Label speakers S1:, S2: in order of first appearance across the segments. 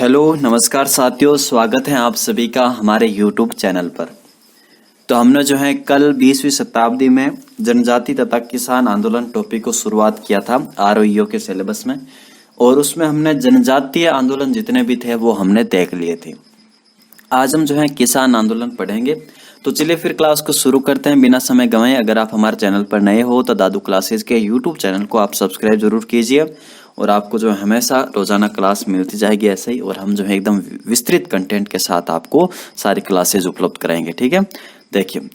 S1: Hello नमस्कार साथियों, स्वागत है आप सभी का हमारे YouTube चैनल पर। तो हमने जो है कल 20वीं शताब्दी में जनजाति तथा किसान आंदोलन टॉपिक को शुरुआत किया था ROEO के सिलेबस में, और उसमें हमने जनजातीय आंदोलन जितने भी थे वो हमने देख लिए थे। आज हम जो है किसान आंदोलन पढ़ेंगे। तो चलिए फिर क्लास को शुरू करते हैं बिना समय गंवाए। अगर आप हमारे चैनल पर नए हो तो दादू क्लासेस के YouTube चैनल को आप सब्सक्राइब जरूर कीजिए, और आपको जो हमेशा रोजाना क्लास मिलती जाएगी ऐसे ही, और हम जो है एकदम विस्तृत कंटेंट के साथ आपको सारी क्लासेज उपलब्ध कराएंगे। ठीक है, देखिए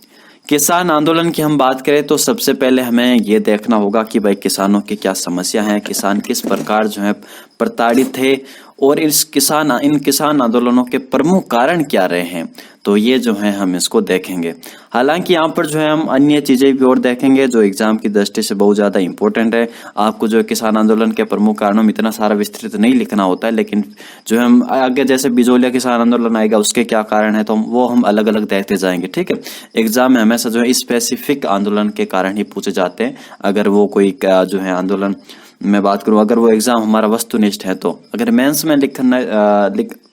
S1: किसान आंदोलन की हम बात करें तो सबसे पहले हमें ये देखना होगा कि भाई किसानों की क्या समस्या है, किसान किस प्रकार जो है प्रताड़ित थे, और इन किसान आंदोलनों के प्रमुख कारण क्या रहे हैं। तो ये जो है हम इसको देखेंगे। हालांकि यहाँ पर जो है हम अन्य चीजें भी और देखेंगे जो एग्जाम की दृष्टि से बहुत ज्यादा इंपॉर्टेंट है। आपको जो है किसान आंदोलन के प्रमुख कारणों में इतना सारा विस्तृत नहीं लिखना होता है, लेकिन जो है हम आगे जैसे बिजोलिया किसान आंदोलन आएगा उसके क्या कारण है तो वो हम अलग अलग देखते जाएंगे। ठीक है, एग्जाम में हमेशा जो है स्पेसिफिक आंदोलन के कारण ही पूछे जाते हैं। अगर वो कोई जो है आंदोलन मैं बात करूं, अगर वो एग्जाम हमारा वस्तुनिष्ठ है, तो अगर मेंस में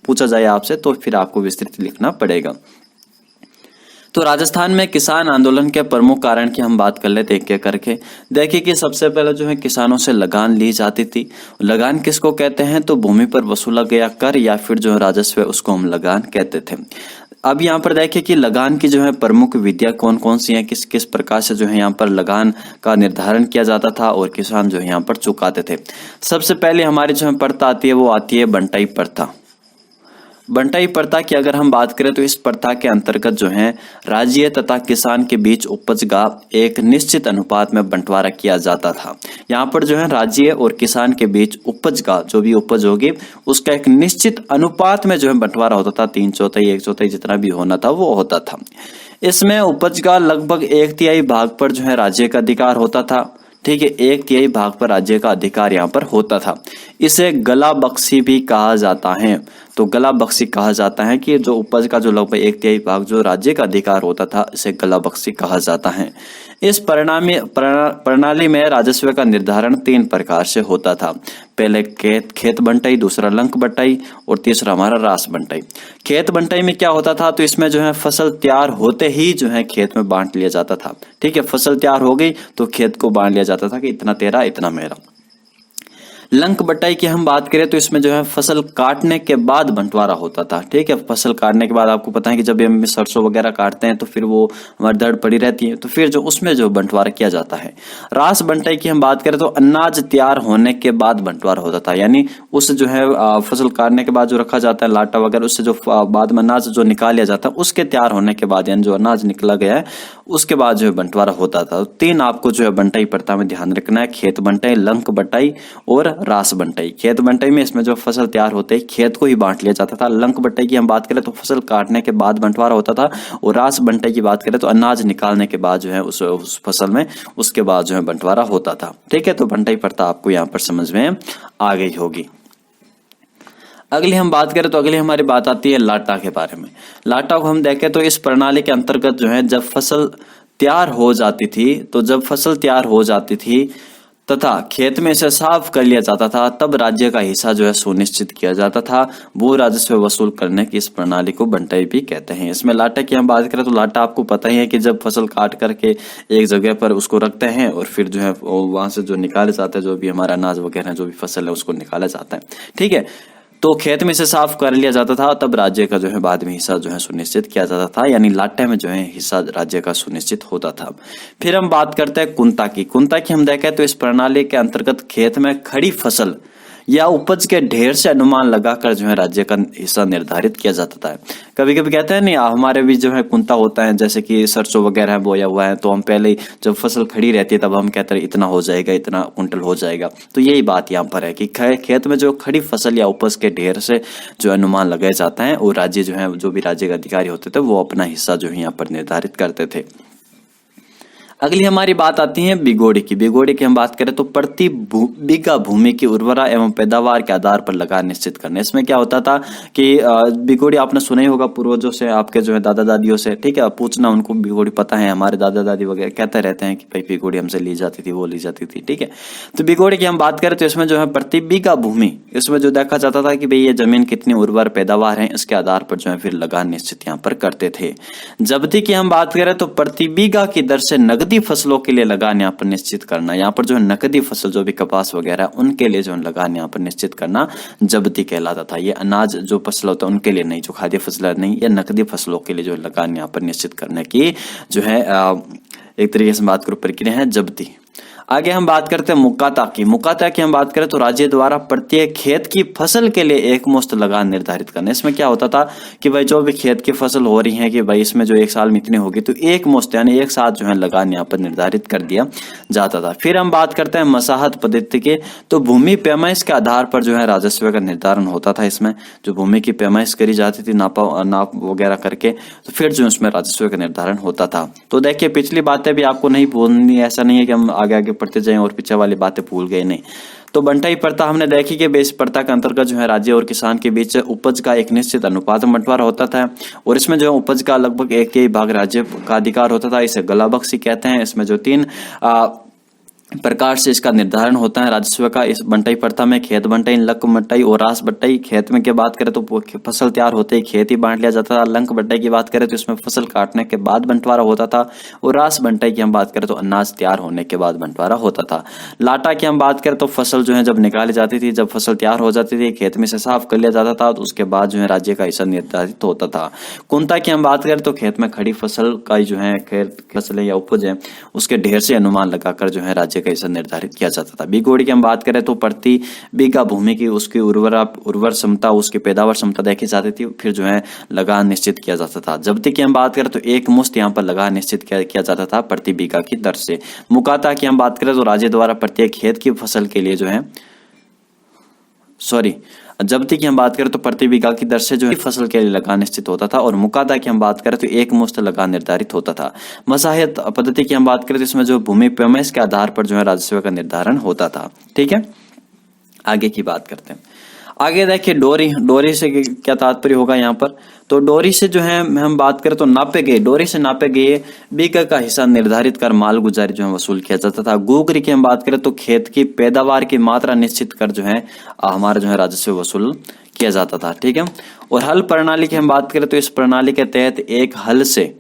S1: पूछा जाए आपसे तो फिर आपको विस्तृत लिखना पड़ेगा। तो राजस्थान में किसान आंदोलन के प्रमुख कारण की हम बात कर लेते एक एक करके। देखिए कि सबसे पहले जो है किसानों से लगान ली जाती थी। लगान किसको कहते हैं, तो भूमि पर वसूला गया कर या फिर जो है राजस्व उसको हम लगान कहते थे। अब यहाँ पर देखिए कि लगान की जो है प्रमुख विधियां कौन कौन सी हैं, किस किस प्रकार से जो है यहाँ पर लगान का निर्धारण किया जाता था और किसान जो है यहाँ पर चुकाते थे। सबसे पहले हमारी जो है प्रथा आती है वो आती है बंटाई प्रथा। बंटाई प्रथा की अगर हम बात करें तो इस प्रथा के अंतर्गत जो है राज्य तथा किसान के बीच उपज का एक निश्चित अनुपात में बंटवारा किया जाता था। यहाँ पर जो है राज्य और किसान के बीच उपज का जो भी उपज होगी उसका एक निश्चित अनुपात में जो है बंटवारा होता था। 3/4 1/4 जितना भी होना था वो होता था। इसमें उपज का लगभग 1/3 भाग पर जो है राज्य का अधिकार होता था। ठीक है, 1/3 भाग पर राज्य का अधिकार यहाँ पर होता था। इसे गला बख्शी भी कहा जाता है। तो गला बख्शी कहा जाता है कि जो उपज का जो लगभग 1/3 भाग जो राज्य का अधिकार होता था इसे गला बख्शी कहा जाता है। इस प्रणाली में राजस्व का निर्धारण 3 प्रकार से होता था। पहले खेत बंटाई, दूसरा लंक बंटाई और तीसरा हमारा रास बंटाई। खेत बंटाई में क्या होता था, तो इसमें जो है फसल तैयार होते ही जो है खेत में बांट लिया जाता था। ठीक है, फसल तैयार हो गई तो खेत को बांट लिया जाता था कि इतना तेरा इतना मेरा। लंक बटाई की हम बात करें तो इसमें जो है फसल काटने के बाद बंटवारा होता था। ठीक है, फसल काटने के बाद आपको पता है कि जब हम सरसों वगैरह काटते हैं तो फिर वो हमारी दड़ पड़ी रहती है, तो फिर जो उसमें जो बंटवारा किया जाता है। रास बंटाई की हम बात करें तो अनाज तैयार होने के बाद बंटवारा होता था, यानी उस जो है फसल काटने के बाद जो रखा जाता है लाटा वगैरह, उससे जो बाद में अनाज जो निकाल लिया जाता है उसके तैयार होने के बाद, यानी जो अनाज निकला गया है उसके बाद जो है बंटवारा होता था। 3 आपको जो है बंटाई प्रथा में ध्यान रखना है, खेत बंटाई, लंक बंटाई और रास बंटाई। खेत बंटाई में इसमें जो फसल तैयार होते ही खेत को ही बांट लिया जाता था। लंक बंटाई की हम बात करें तो फसल काटने के बाद बंटवारा होता था, और रास बंटाई की बात करें तो अनाज निकालने के बाद जो है उस फसल में उसके बाद जो है बंटवारा होता था। ठीक है, तो बंटाई प्रथा आपको यहाँ पर समझ में आ गई होगी। अगली हम बात करें तो अगली हमारी बात आती है लाटा के बारे में। लाटा को हम देखें तो इस प्रणाली के अंतर्गत जो है जब फसल तैयार हो जाती थी तथा खेत में से साफ कर लिया जाता था, तब राज्य का हिस्सा जो है सुनिश्चित किया जाता था। वो राजस्व वसूल करने की इस प्रणाली को बंटाई भी कहते हैं। इसमें लाटा की हम बात करें तो लाटा आपको पता ही है कि जब फसल काट करके एक जगह पर उसको रखते हैं और फिर जो है वहां से जो निकाले जाते हैं, जो भी हमारा अनाज वगैरह जो भी फसल है उसको निकाला जाता है। ठीक है, तो खेत में से साफ कर लिया जाता था, तब राज्य का जो है बाद में हिस्सा जो है सुनिश्चित किया जाता था, यानी लाटे में जो है हिस्सा राज्य का सुनिश्चित होता था। फिर हम बात करते हैं कुंता की। कुंता की हम देखें तो इस प्रणाली के अंतर्गत खेत में खड़ी फसल या उपज के ढेर से अनुमान लगाकर जो है राज्य का हिस्सा निर्धारित किया जाता था। कभी कभी कहते हैं नहीं, हमारे भी जो है कुंता होता है, जैसे कि सरसों वगैरह है बोया हुआ है, तो हम पहले ही जब फसल खड़ी रहती है तब हम कहते हैं इतना हो जाएगा, इतना कुंटल हो जाएगा। तो यही बात यहाँ पर है कि खेत में जो खड़ी फसल या उपज के ढेर से जो अनुमान लगाया जाता है, और राज्य जो है जो भी राज्य के अधिकारी होते थे वो अपना हिस्सा जो है यहाँ पर निर्धारित करते थे। अगली हमारी बात आती है बिगोड़ी की। बिगोड़ी की हम बात करें तो प्रति बीघा भूमि की उर्वरा एवं पैदावार के आधार पर लगान निश्चित करना। इसमें क्या होता था कि बिगोड़ी आपने सुना ही होगा पूर्वजों से, आपके जो है दादा दादियों से, ठीक है, पूछना, उनको बिगोड़ी पता है। हमारे दादा दादी वगैरह कहते रहते हैं कि भाई बिगोड़ी हमसे ली जाती थी, वो ली जाती थी, ठीक है। तो बिगोड़ी की हम बात करें तो इसमें जो है प्रति बीघा भूमि, इसमें जो देखा जाता था कि भाई ये जमीन कितनी उर्वर पैदावार है, इसके आधार पर जो है फिर लगान निश्चित यहाँ पर करते थे। जब्ती की हम बात करें तो प्रति बीघा की दर से नकदी फसलों के लिए लगान यहाँ पर निश्चित करना। यहाँ पर जो है नकदी फसल जो भी कपास वगैरह उनके लिए जो है लगान यहाँ पर निश्चित करना जब्ती कहलाता था। ये अनाज जो फसल होता है उनके लिए नहीं, जो खाद्य फसल नहीं, या नकदी फसलों के लिए जो लगान यहाँ पर निश्चित करने की जो है एक तरीके से बात करो प्रक्रिया है जब्ती। आगे हम बात करते हैं मुकाता की। मुकाता की हम बात करें तो राज्य द्वारा प्रत्येक खेत की फसल के लिए एक मुश्त लगान निर्धारित करना। इसमें क्या होता था कि भाई जो भी खेत की फसल हो रही है कि भाई इसमें जो एक साल में इतनी होगी तो एक मुश्त यानी एक साथ जो है लगान यहाँ पर निर्धारित कर दिया जाता था। फिर हम बात करते हैं मसाहत पद्धति के। तो भूमि पैमाइश के आधार पर जो है राजस्व का निर्धारण होता था। इसमें जो भूमि की पैमाइश करी जाती थी, नाप वगैरह करके, तो फिर जो उसमें राजस्व का निर्धारण होता था। तो देखिए पिछली बातें भी आपको नहीं भूलनी, ऐसा नहीं है कि हम आगे आगे पढ़ते जाएं और पीछे वाली बातें भूल गए, नहीं। तो बंटाई प्रथा हमने देखी कि बेस प्रथा के अंतर्गत जो है राज्य और किसान के बीच उपज का एक निश्चित अनुपात में बंटवारा होता था और इसमें जो है उपज का लगभग एक ही भाग राज्य का अधिकार होता था। इसे गलाबख्शी कहते हैं। इसमें जो 3 प्रकार से इसका निर्धारण होता है राजस्व का। इस बंटाई प्रथा में खेत बंटाई, लंक बंटाई और रास बंटाई। खेत में की बात करें तो फसल तैयार होते ही खेत ही बांट लिया जाता था। लंक बंटाई की बात करें तो इसमें फसल काटने के बाद बंटवारा होता था और रास बंटाई की हम बात करें तो अनाज तैयार होने के बाद बंटवारा होता था। लाटा की हम बात करें तो फसल जो है जब निकाली जाती थी, जब फसल तैयार हो जाती थी, खेत में से साफ कर लिया जाता था, तो उसके बाद जो है राज्य का हिस्सा निर्धारित होता था। कुंता की हम बात करें तो खेत में खड़ी फसल का जो है खेत फसल या उपज है उसके ढेर से अनुमान लगाकर जो है राज्य का हिस्सा निर्धारित किया जाता था। बिगोड़ी की हम बात करें तो प्रति बीघा भूमि की उसकी उर्वर क्षमता, उसकी पैदावार क्षमता देखी जाती थी, फिर जो है लगान निश्चित किया जाता था। जब्ती की हम बात करें तो एक मुश्त यहाँ पर लगान निश्चित किया जाता था प्रति बीघा की दर से। मुकाता की हम बात करें तो राज्य द्वारा प्रत्येक खेत की फसल के लिए जो है जब्ती की हम बात करें तो प्रति बीघा की दर से जो है फसल के लिए लगान निश्चित होता था और मुकाता की हम बात करें तो एक मुश्त लगान निर्धारित होता था। मसाहत पद्धति की हम बात करें तो इसमें जो भूमि पैमाइश के आधार पर जो है राजस्व का निर्धारण होता था। ठीक है, आगे की बात करते हैं। आगे देखिए डोरी से क्या तात्पर्य होगा यहाँ पर। तो डोरी से जो है हम बात करें तो डोरी से नापे गए बीघा का हिस्सा निर्धारित कर माल गुजारी जो है वसूल किया जाता था। गोगरी की हम बात करें तो खेत की पैदावार की मात्रा निश्चित कर जो है हमारा जो है राजस्व वसूल किया जाता था। ठीक है, और हल प्रणाली की हम बात करें तो इस प्रणाली के तहत एक हल से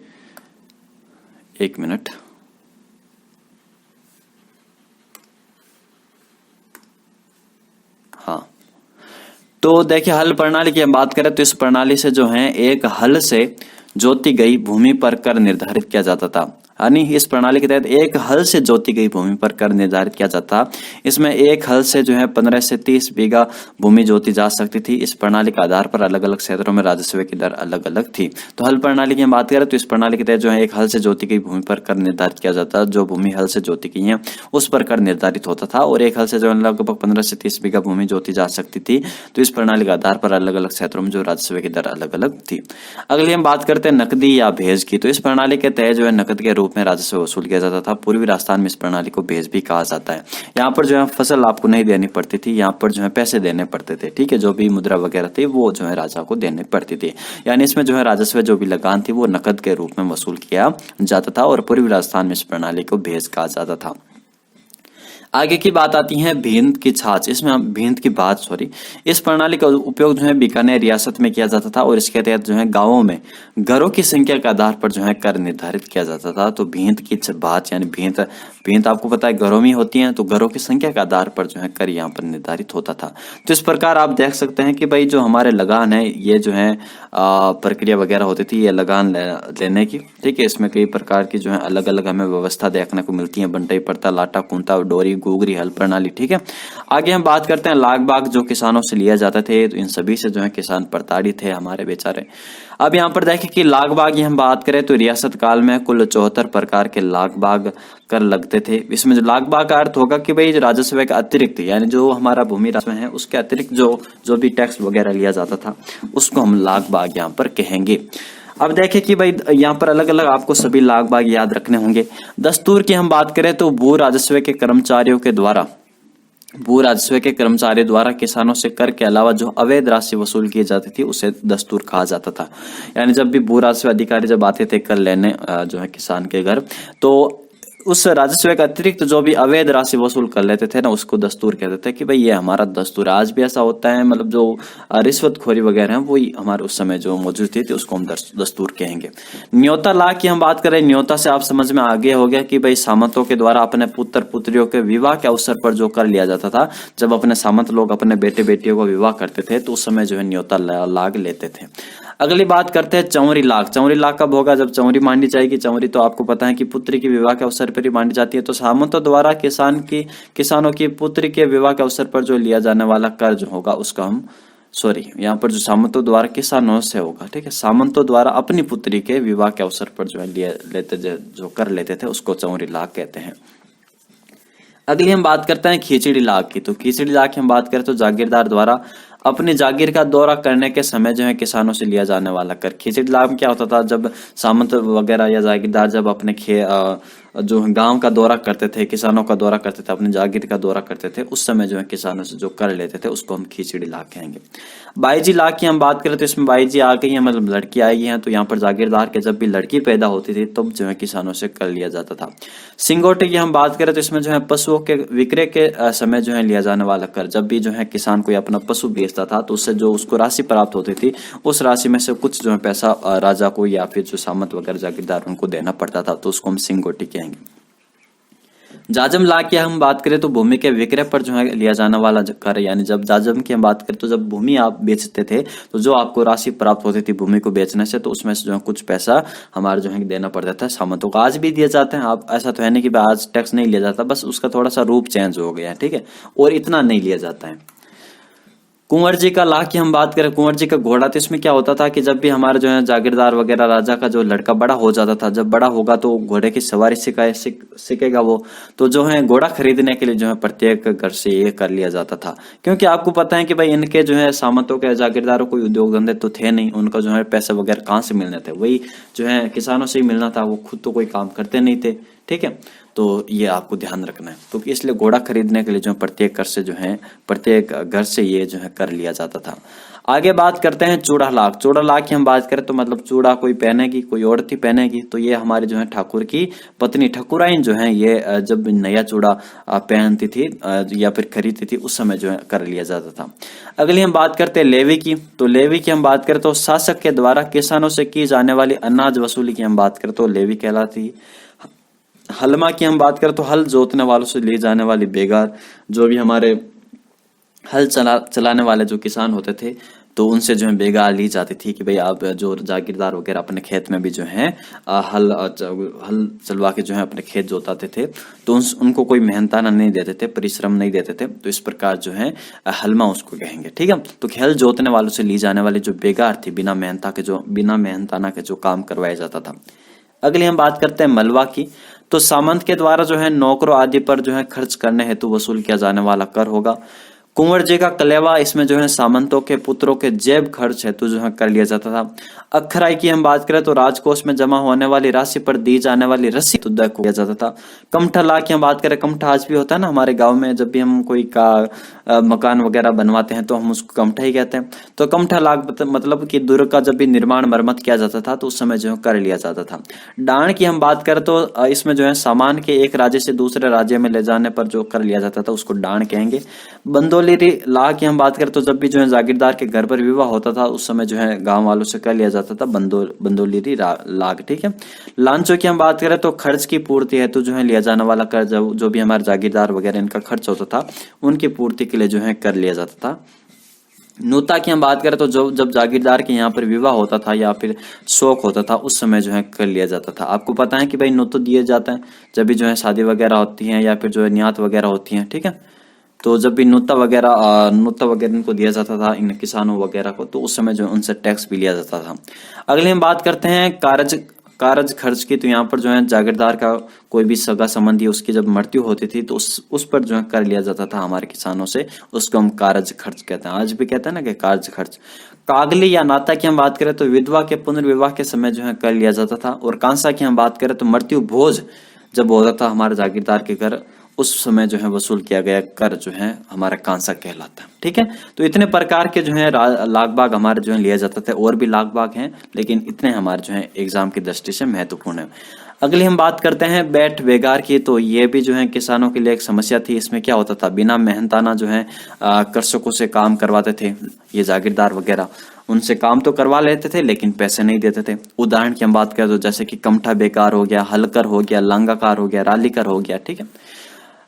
S1: तो देखिए हल प्रणाली की हम बात करें तो इस प्रणाली से जो है एक हल से जोती गई भूमि पर कर निर्धारित किया जाता था। यानी इस प्रणाली के तहत एक हल से जोती गई भूमि पर कर निर्धारित किया जाता। इसमें एक हल से जो है 15 से 30 बीघा भूमि जोती जा सकती थी। इस प्रणाली के आधार पर अलग अलग क्षेत्रों में राजस्व की दर अलग अलग थी। तो हल प्रणाली की हम बात करें तो इस प्रणाली के तहत जो है एक हल से जोती गई भूमि पर कर निर्धारित किया जाता। जो भूमि हल से जोती गई है उस पर कर निर्धारित होता था और एक हल से जो है लगभग 15 से 30 बीघा भूमि जोती जा सकती थी। तो इस प्रणाली के आधार पर अलग अलग क्षेत्रों में जो राजस्व की दर अलग अलग थी। अगली हम बात करते हैं नकदी या भेज की। तो इस प्रणाली के तहत जो है नकद के रूप में राजस्व वसूल किया जाता था। पूर्वी राजस्थान में इस प्रणाली को भेज भी कहा जाता है। यहाँ पर जो है फसल आपको नहीं देनी पड़ती थी, यहाँ पर जो है पैसे देने पड़ते थे। ठीक है, जो भी मुद्रा वगैरह थी वो जो है राजा को देने पड़ती थी। यानी इसमें जो है राजस्व जो भी लगान थी वो नकद के रूप में वसूल किया जाता था और पूर्वी राजस्थान में इस प्रणाली को भेज कहा जाता था। आगे की बात आती है भिंत की छाछ। इसमें भिंत की बात इस प्रणाली का उपयोग जो है बीकानेर रियासत में किया जाता था और इसके तहत जो है गांवों में घरों की संख्या के आधार पर जो है कर निर्धारित किया जाता था। तो भिंत की बात यानी भिंत आपको पता है घरों में होती है, तो घरों की संख्या के आधार पर जो है कर यहाँ पर निर्धारित होता था। तो इस प्रकार आप देख सकते हैं कि भाई जो हमारे लगान है ये जो है प्रक्रिया वगैरह होती थी ये लगान लेने की। ठीक है, इसमें कई प्रकार की जो है अलग अलग हमें व्यवस्था देखने को मिलती है। बंटाई प्रथा, लाटा, कुंता, डोरी, गोगरी, हल प्रणाली। ठीक है, आगे हम बात करते हैं लाग बाग जो किसानों से लिया जाते थे। तो इन सभी से जो है किसान प्रताड़ित थे हमारे बेचारे। अब यहाँ पर देखें कि लाग बाग की हम बात करें तो रियासत काल में कुल 74 प्रकार के लाग बाग कर लगते थे। इसमें जो लाग बाग का अर्थ होगा कि भाई राजस्व के अतिरिक्त यानी जो हमारा भूमि राजस्व है उसके अतिरिक्त जो भी टैक्स वगैरह लिया जाता था उसको हम लाग बाग यहाँ पर कहेंगे। अब देखें कि भाई यहाँ पर अलग अलग आपको सभी लाग बाग याद रखने होंगे। दस्तूर की हम बात करें तो भू राजस्व के कर्मचारियों के द्वारा, भू राजस्व के कर्मचारी द्वारा किसानों से कर के अलावा जो अवैध राशि वसूल की जाती थी उसे दस्तूर कहा जाता था। यानी जब भी भू राजस्व अधिकारी जब आते थे कर लेने जो है किसान के घर, तो उस राजस्व के अतिरिक्त जो भी अवैध राशि वसूल कर लेते थे ना उसको दस्तूर कहते थे कि भाई ये हमारा दस्तूर। आज भी ऐसा होता है, मतलब जो रिश्वतखोरी वगैरह है वही हमारे उस समय जो मौजूद थी उसको हम दस्तूर कहेंगे। न्योता लाभ की हम बात करें, न्योता से आप समझ में आगे हो गया कि भाई सामंतों के द्वारा अपने पुत्र पुत्रियों के विवाह के अवसर पर जो कर लिया जाता था, जब अपने सामंत लोग अपने बेटे बेटियों का विवाह करते थे तो उस समय जो है न्योता लाग लेते थे। अगली बात करते हैं चौरी लाख। चौरी लाख कब होगा? जब चौरी मांडी जाएगी। चौरी तो आपको पता है कि पुत्री के विवाह के अवसर पर ही मांडी जाती है। तो सामंतों द्वारा किसानों की पुत्री के विवाह के अवसर पर जो लिया जाने वाला कर्ज होगा उसका हम यहाँ पर जो सामंतों द्वारा किसानों से होगा, ठीक है, सामंतों द्वारा अपनी पुत्री के विवाह के अवसर पर जो है जो कर लेते थे उसको चौरी लाख कहते हैं। अगली हम बात करते हैं खिचड़ी लाख की। तो खिचड़ी लाख की हम बात करें तो जागीरदार द्वारा अपनी जागीर का दौरा करने के समय जो है किसानों से लिया जाने वाला कर। खिचड़ी लाभ क्या होता था? जब सामंत वगैरह या जागीरदार जब अपने जो गांव का दौरा करते थे, किसानों का दौरा करते थे, अपनी जागीर का दौरा करते थे, उस समय जो है किसानों से जो कर लेते थे उसको हम खिचड़ी लाख कहेंगे। बाईजी लाख की हम बात करें तो इसमें बाईजी आ गई है, मतलब लड़की आई है। तो यहाँ पर जागीरदार के जब भी लड़की पैदा होती थी तब जो है किसानों से कर लिया जाता था। सिंगोटे की हम बात करें तो इसमें जो है पशुओं के विक्रय के समय जो है लिया जाने वाला कर। जब भी जो है किसान कोई अपना पशु बेचता था तो उससे जो उसको राशि प्राप्त होती थी उस राशि में से कुछ जो है पैसा राजा को या फिर जो सामंत वगैरह जागीरदार उनको देना पड़ता था, तो उसको हम सिंगोटी कहेंगे। जाजम लाख की हम बात करें तो भूमि के विक्रय पर जो है लिया जाने वाला कर। यानी जब जाजम की हम बात करें तो जब भूमि आप बेचते थे तो जो आपको राशि प्राप्त होती थी भूमि को बेचने से, तो उसमें से जो है कुछ पैसा हमारा जो है देना पड़ता था सामंतों को। आज भी दिए जाते हैं, आप ऐसा तो है नहीं कि आज टैक्स नहीं लिया जाता, बस उसका थोड़ा सा रूप चेंज हो गया है, ठीक है, और इतना नहीं लिया जाता है। कुंवर जी का लाख की हम बात करें, कुंवर जी का घोड़ा, तो इसमें क्या होता था कि जब भी हमारा जो है जागीरदार वगैरह राजा का जो लड़का बड़ा हो जाता था, जब बड़ा होगा तो घोड़े की सवारी सीखेगा वो, तो जो है घोड़ा खरीदने के लिए जो है प्रत्येक घर से ये कर लिया जाता था। क्योंकि आपको पता है कि भाई इनके जो है सामंतों के जागीरदारों कोई उद्योग धंधे तो थे नहीं, उनका जो है पैसे वगैरह कहाँ से मिलने थे, वही जो है किसानों से ही मिलना था, वो खुद तो कोई काम करते नहीं थे, ठीक है। तो ये आपको ध्यान रखना है। तो इसलिए घोड़ा खरीदने के लिए जो प्रत्येक घर से जो है प्रत्येक घर से ये जो है कर लिया जाता था। आगे बात करते हैं चूड़ा लाख। चूड़ा लाख की हम बात करें तो मतलब चूड़ा कोई पहनेगी, कोई औरत ही पहनेगी, तो ये हमारे जो है ठाकुर की पत्नी ठकुराइन जो है ये जब नया चूड़ा पहनती थी या फिर खरीदती थी उस समय जो है कर लिया जाता था। अगली हम बात करते हैं लेवी की। तो लेवी की हम बात करें तो शासक के द्वारा किसानों से की जाने वाली अनाज वसूली की हम बात करें तो लेवी कहलाती। हलमा की हम बात करें तो हल जोतने वालों से ली जाने वाली बेगार, जो भी हमारे हल चलाने वाले जो किसान होते थे तो उनसे जो है बेगार ली जाती थी कि भाई आप जो जागीरदार वगैरह अपने खेत में भी जो है हल चलवा के जो है अपने खेत जोताते थे, तो उनको कोई मेहनताना नहीं देते थे, परिश्रम नहीं देते थे, तो इस प्रकार जो है हलमा उसको कहेंगे, ठीक है। तो हल जोतने वालों से ली जाने वाली जो बेगार थी, बिना मेहनताना के जो काम करवाया जाता था। अगली हम बात करते हैं मलवा की। तो सामंत के द्वारा जो है नौकरों आदि पर जो है खर्च करने हेतु वसूल किया जाने वाला कर होगा। कुंवर जी का कलेवा, इसमें जो है सामंतों के पुत्रों के जेब खर्च हेतु जो है कर लिया जाता था। अखराई की हम बात करें तो राजकोष में जमा होने वाली राशि पर दी जाने वाली रसीद तो अदा किया जाता था। कमठा लाख की हम बात करें, कमठा आज भी होता है ना हमारे गांव में, जब भी हम कोई का मकान वगैरह बनवाते हैं तो हम उसको कमठा ही कहते हैं। तो कमठा लाख मतलब कि दुर्ग का जब भी निर्माण मरम्मत किया जाता था तो उस समय जो है कर लिया जाता था। डाण की हम बात करें तो इसमें जो है सामान के एक राज्य से दूसरे राज्य में ले जाने पर जो कर लिया जाता था उसको डाण कहेंगे। बंदोली लाख की हम बात करें तो जब भी जो है जागीरदार के घर पर विवाह होता था उस समय जो है गांव वालों से कर लिया जाता था बंदोली लाख, ठीक है। लांचों की हम बात करें तो खर्च की पूर्ति हेतु जो है लिया जाने वाला कर, जो भी हमारे जागीरदार वगैरह इनका खर्च होता था उनकी पूर्ति के लिए जो है कर लिया जाता था। नूता की हम बात करें तो जब जागीरदार के यहाँ पर विवाह होता था या फिर शोक होता था उस समय जो है कर लिया जाता था। आपको पता है कि भाई नूत दिए जाते हैं जब भी जो है शादी वगैरह होती है या फिर जो है नियात वगैरह होती है, ठीक है। तो जब भी नुत्ता वगैरह इनको दिया जाता था इन किसानों वगैरह को, तो उस समय जो उनसे टैक्स भी लिया जाता था। अगले हम बात करते हैं कारज खर्च की, तो यहाँ पर जो है जागीरदार का कोई भी सगा संबंधी उसकी जब मृत्यु होती थी तो उस पर जो है कर लिया जाता था हमारे किसानों से, उसको हम कारज खर्च कहते हैं। आज भी कहते हैं ना कि कारज खर्च। कागली या नाता की हम बात करें तो विधवा के पुनर्विवाह के समय जो है कर लिया जाता था। और कांसा की हम बात करें तो मृत्यु भोज जब होता था हमारे जागीरदार के घर, उस समय जो है वसूल किया गया कर जो है हमारा कांसा कहलाता है। ठीक है, तो इतने प्रकार के जो है लाग बाग हमारे जो है लिया जाता था। और भी लाग बाग हैं, लेकिन इतने हमारे जो है एग्जाम की दृष्टि से महत्वपूर्ण है। अगली हम बात करते हैं बैठ बेगार की। तो ये भी जो है किसानों के लिए एक समस्या थी। इसमें क्या होता था, बिना मेहनताना जो है कृषकों से काम करवाते थे ये जागीरदार वगैरह। उनसे काम तो करवा लेते थे लेकिन पैसे नहीं देते थे। उदाहरण की हम बात करें तो जैसे कि कमठा बेकार हो गया, हलकर हो गया, लांगाकार हो गया, रालीकर हो गया। ठीक है,